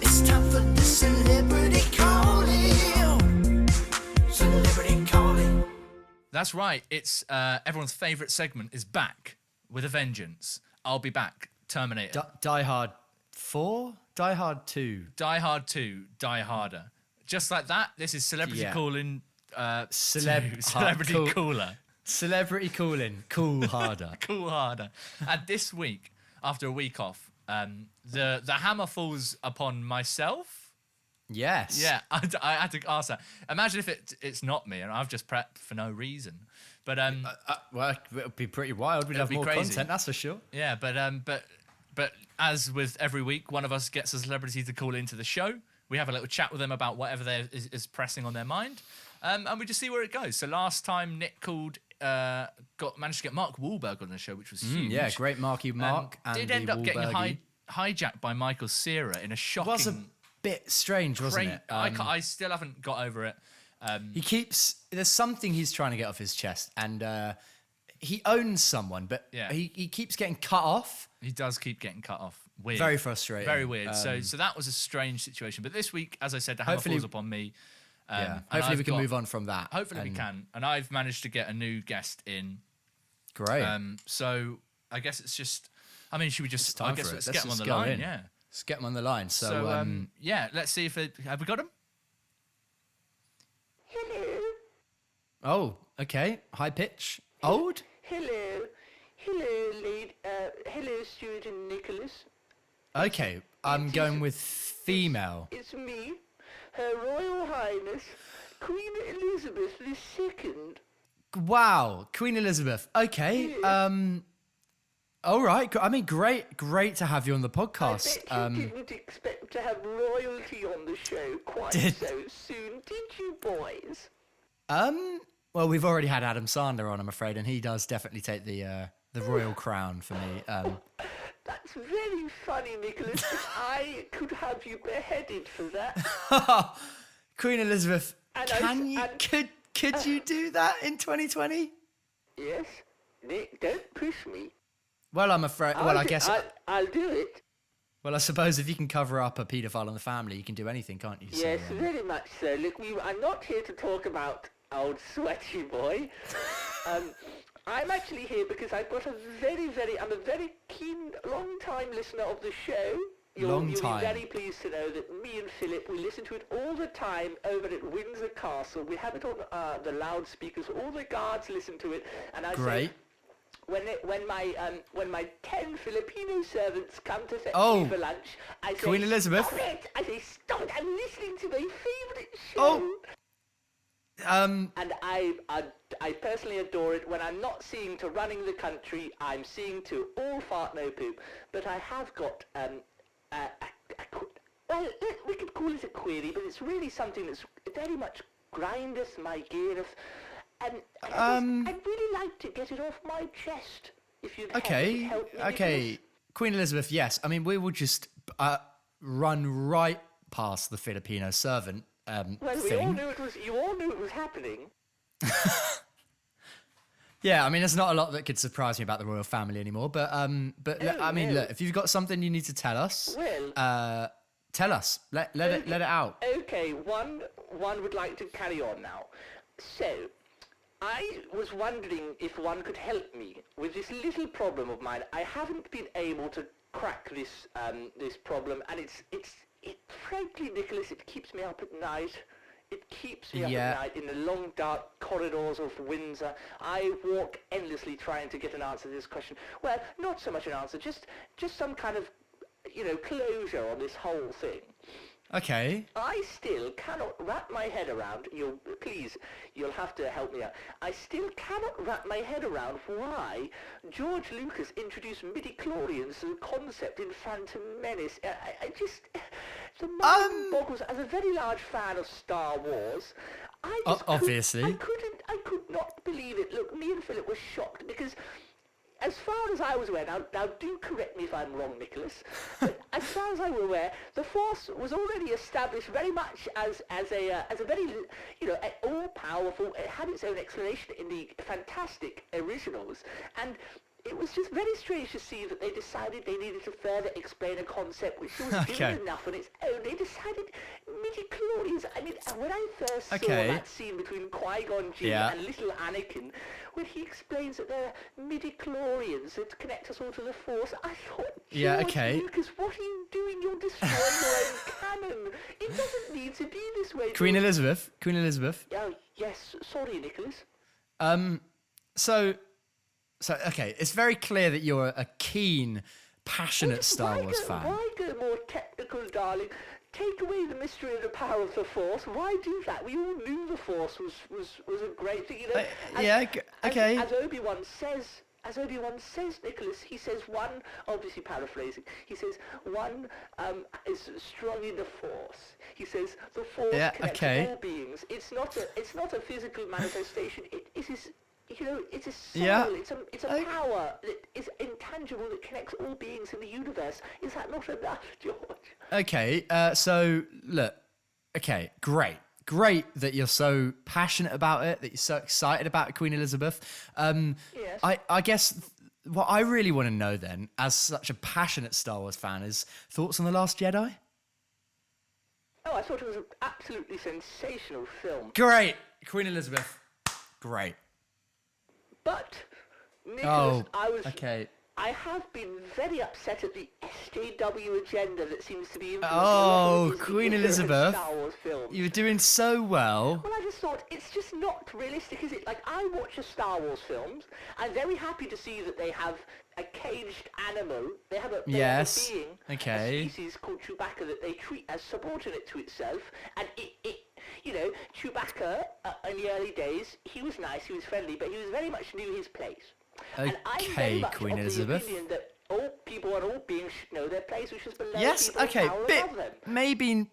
It's time for the Celebrity Calling. Celebrity Calling. That's right. It's everyone's favourite segment is back with a vengeance. I'll be back. Terminator. Die Hard 4? Die Hard 2. Die Hard 2. Die Harder. Just like that, this is Celebrity Calling. Celebrity Cooler. Celebrity Calling. Cool Harder. Cool Harder. And this week, after a week off, the hammer falls upon myself. Yes. Yeah, I had to ask that. Imagine if it's not me and I've just prepped for no reason. But well, it would be pretty wild. We'd have more content, that's for sure. Yeah, but as with every week, one of us gets a celebrity to call into the show. We have a little chat with them about whatever is pressing on their mind, and we just see where it goes. So last time Nick called, managed to get Mark Wahlberg on the show, which was huge. Yeah, great Marky Mark. And did end up getting hijacked by Michael Cera in a shocking. It was a bit strange, wasn't it? I still haven't got over it. There's something he's trying to get off his chest, and he owns someone, but he keeps getting cut off. He does keep getting cut off. Weird. Very frustrating. Very weird. So that was a strange situation. But this week, as I said, the hammer falls upon me. Hopefully we can move on from that. Hopefully we can. And I've managed to get a new guest in. Great. So I guess it's just. I mean, should we just? I guess let's get him on the go line. in. Yeah. Let's get him on the line. So, So, yeah, let's see if have we got him? Hello. oh, okay. High pitch. Old? Hello. Hello, hello, Stuart and Nicholas. Okay. I'm going with female. It's me, Her Royal Highness, Queen Elizabeth II. Wow. Queen Elizabeth. Okay. All right. I mean, great to have you on the podcast. I bet you didn't expect to have royalty on the show quite so soon, did you, boys? Well, we've already had Adam Sandler on, I'm afraid, and he does definitely take the royal crown for me. That's very funny, Nicholas. I could have you beheaded for that. Queen Elizabeth, And could you do that in 2020? Yes, Nick, don't push me. Well, I'm afraid. Well, I guess. I'll do it. Well, I suppose if you can cover up a paedophile in the family, you can do anything, can't you? Yes, So, very much so. Look, I'm not here to talk about old sweaty boy. I'm actually here because I've got I'm a very keen, long-time listener of the show. You'll be very pleased to know that me and Philip, we listen to it all the time over at Windsor Castle. We have it on the loudspeakers. All the guards listen to it, and I say, when my 10 Filipino servants come to fetch me for lunch, I say, Queen Elizabeth. Stop it! I say, stop it! I'm listening to my favourite show. Oh. And I personally adore it. When I'm not seeing to running the country, I'm seeing to all fart no poop. But I have got well, we could call it a query, but it's really something that's very much grindeth my geareth. And I'd really like to get it off my chest. If you'd help me, okay. Queen Elizabeth, yes. I mean, we will just run right past the Filipino servant well, thing. You all knew it was happening. Yeah, I mean, there's not a lot that could surprise me about the royal family anymore. But I mean, look, if you've got something you need to tell us, tell us. Let it out. Okay, one would like to carry on now. So, I was wondering if one could help me with this little problem of mine. I haven't been able to crack this this problem, and it frankly, Nicholas, it keeps me up at night. It keeps me up at night in the long, dark corridors of Windsor. I walk endlessly trying to get an answer to this question. Well, not so much an answer, just some kind of, closure on this whole thing. Okay. I still cannot wrap my head around, you'll have to help me out. I still cannot wrap my head around why George Lucas introduced midi-chlorians as a concept in Phantom Menace. I just, the mind boggles. As a very large fan of Star Wars, obviously. I could not believe it. Look, me and Philip were shocked because, as far as I was aware, now do correct me if I'm wrong, Nicholas, but as far as I were aware, the Force was already established very much as a very, all-powerful, it had its own explanation in the fantastic originals, and it was just very strange to see that they decided they needed to further explain a concept which was given enough on its own. They decided midi-chlorians. I mean, when I first saw that scene between Qui-Gon Jinn and little Anakin, when he explains that they're midi-chlorians that connect us all to the Force, I thought, Lucas, what are you doing? You're destroying your own canon. It doesn't need to be this way. Queen Elizabeth. Oh, yes. Sorry, Nicholas. So, okay, it's very clear that you're a keen, passionate Star Wars fan. Why go more technical, darling? Take away the mystery of the power of the Force. Why do that? We all knew the Force was a great thing, okay. As Obi-Wan says, Nicholas, he says one, obviously paraphrasing, he says one is strong in the Force. He says the Force connects all beings. It's not a physical manifestation. It is. It's a soul, it's a power that is intangible that connects all beings in the universe. Is that not enough, George? Okay, so look, okay, great that you're so passionate about it, that you're so excited about Queen Elizabeth. Yes. I guess what I really want to know then, as such a passionate Star Wars fan, is thoughts on The Last Jedi? Oh, I thought it was an absolutely sensational film. Great, Queen Elizabeth, great. But, Nicholas, I have been very upset at the SJW agenda that seems to be influencing Oh, Disney Queen era Elizabeth. Star Wars films. You were doing so well. Well, I just thought, it's just not realistic, is it? Like, I watch the Star Wars films. I'm very happy to see that they have a caged animal. They have a Yes. being, Okay. a species called Chewbacca that they treat as subordinate to itself. And Chewbacca, in the early days, he was nice, he was friendly, but he was very much knew his place. And I'm very Okay, much Queen of Elizabeth. the opinion that all people and all beings should know their place, which is below Yes, people okay, and power bit above them.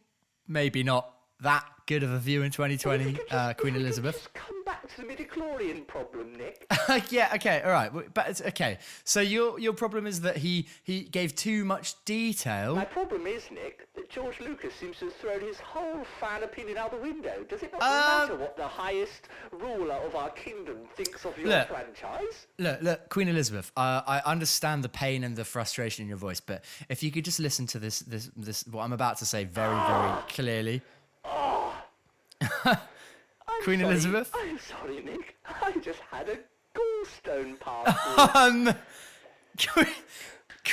maybe not that good of a view in 2020, Well, if we could just- Queen if we could Elizabeth. Just come back to the midichlorian problem, Nick. Yeah, okay, all right, but it's okay. So your problem is that he gave too much detail. My problem is, Nick, that George Lucas seems to have thrown his whole fan opinion out the window. Does it not matter what the highest ruler of our kingdom thinks of your Look. franchise? Look, Queen Elizabeth. I understand the pain and the frustration in your voice, but if you could just listen to this what I'm about to say very clearly. I'm Queen sorry. Elizabeth? I'm sorry, Nick. I just had a gallstone pass.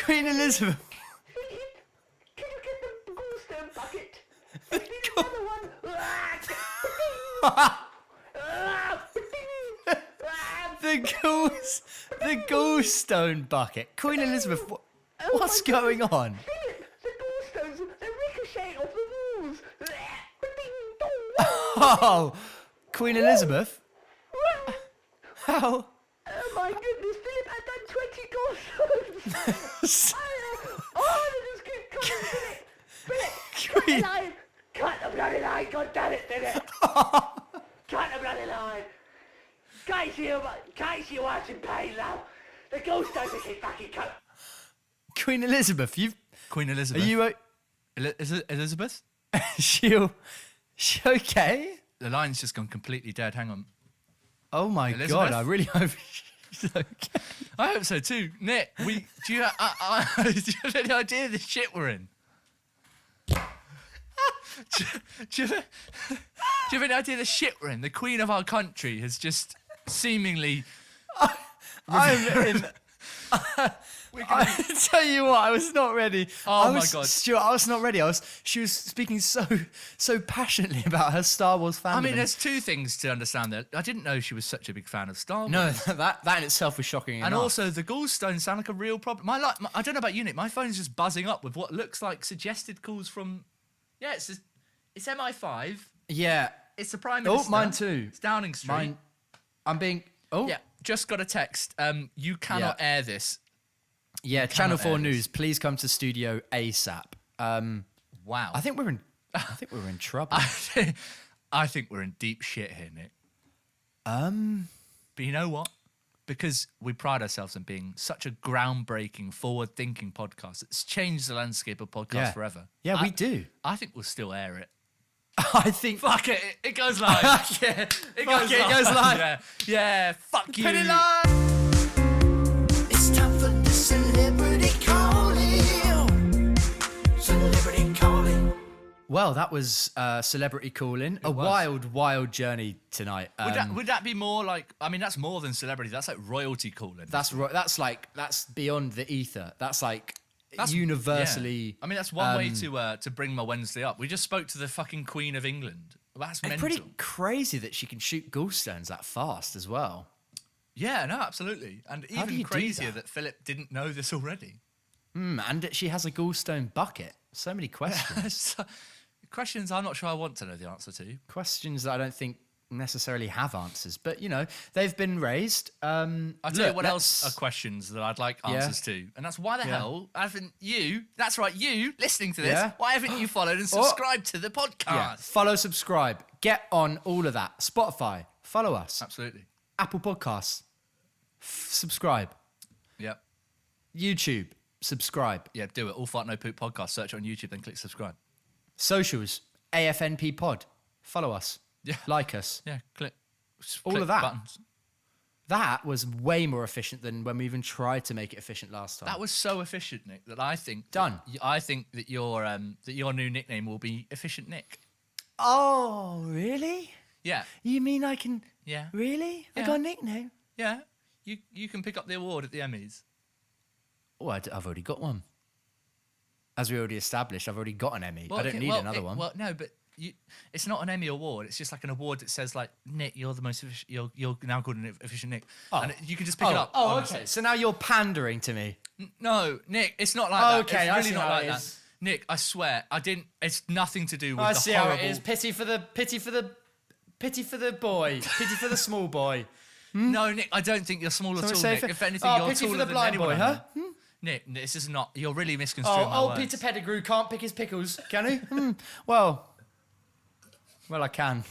Queen Elizabeth. Philip, can you get the gallstone bucket? I need another one. The gallstone bucket. Queen Elizabeth, what's going on? Philip, the gallstones, they're ricocheting off the walls. Oh, Queen Elizabeth. How? Oh my goodness, Philip had done 20 gallstones. They just keep coming, Philip. Philip, cut the line. Cut the bloody line, god damn it, Philip. Cut the bloody line. Can't see what's in pain now. The gallstones are keep fucking cut. Queen Elizabeth, Queen are Elizabeth. you Elizabeth? she okay? The line's just gone completely dead. Hang on. Oh my Elizabeth? god, I really hope she's okay. I hope so too. Nick, do you have any idea of the shit we're in? do you have any idea of the shit we're in? The Queen of our country has just seemingly... I'm in. I tell you what, I was not ready. Oh my God. Stuart, I was not ready. She was speaking so passionately about her Star Wars fandom. I mean, there's two things to understand there. I didn't know she was such a big fan of Star Wars. no, that in itself was shocking. And enough. also, the gallstones sound like a real problem. I don't know about you, Nick. My phone's just buzzing up with what looks like suggested calls from... Yeah, it's MI5. yeah. It's the Prime Minister. Oh, mine too. It's Downing Street. Mine. I'm being. Oh. Yeah, just got a text. You cannot air this. Yeah. Channel 4 air this. News. Please come to studio ASAP. Wow. I think we're in trouble. I think we're in deep shit here, Nick. But you know what? Because we pride ourselves on being such a groundbreaking, forward-thinking podcast, it's changed the landscape of podcasts forever. Yeah, we do. I think we'll still air it. I think. Fuck it, it goes live. Yeah. It Fuck it goes live. Yeah, fuck you. Put it live. It's time for the celebrity calling. Celebrity calling. Well, that was Celebrity Calling. A was. wild journey tonight. Would that be more like? I mean, that's more than celebrity. That's like royalty calling. That's beyond the ether. That's like universally. Yeah. I mean, that's one way to bring my Wednesday up. We just spoke to the fucking Queen of England. That's It's mental. pretty crazy that she can shoot gallstones that fast as well. Yeah, no, absolutely. And How do even you do crazier that? that Philip didn't know this already. And she has a gallstone bucket. So many questions. Questions I'm not sure I want to know the answer to. Questions that I don't think necessarily have answers, but they've been raised. I'll tell you what else are questions that I'd like answers to, and that's why the hell haven't you? That's right, you listening to this. Yeah. Why haven't you followed and subscribed to the podcast? Yeah. Follow, subscribe, get on all of that. Spotify, follow us. Absolutely. Apple Podcasts, subscribe. Yep. YouTube, subscribe. Yeah, do it. All Fart No Poop podcast. Search it on YouTube, then click subscribe. Socials, AFNP Pod. Follow us. Yeah. Like us. Yeah, click. All click of that. Buttons. That was way more efficient than when we even tried to make it efficient last time. That was so efficient, Nick, that I think Done. I think that your new nickname will be Efficient Nick. Oh, really? Yeah. You mean I can... Yeah. Really? I Yeah. got a nickname? Yeah. You can pick up the award at the Emmys. Oh, I've already got one. As we already established, I've already got an Emmy. I don't need another one. Well, no, but it's not an Emmy award. It's just like an award that says like, Nick, you're the most you're now called an efficient Nick, and you can just pick it up. Oh, okay. So now you're pandering to me. No, Nick, it's not like that. Okay, it's I really see not how like it that. is. Nick, I swear, I didn't. It's nothing to do with I the see horrible. how it is. Pity for the boy. Pity for the small boy. No, Nick, I don't think you're small at all, Nick. If anything, you're pity taller for the than blind anyone boy, I huh? know. Nick, this is not. You're really misconstruing my words. Peter Pettigrew can't pick his pickles, can he? Well, I can.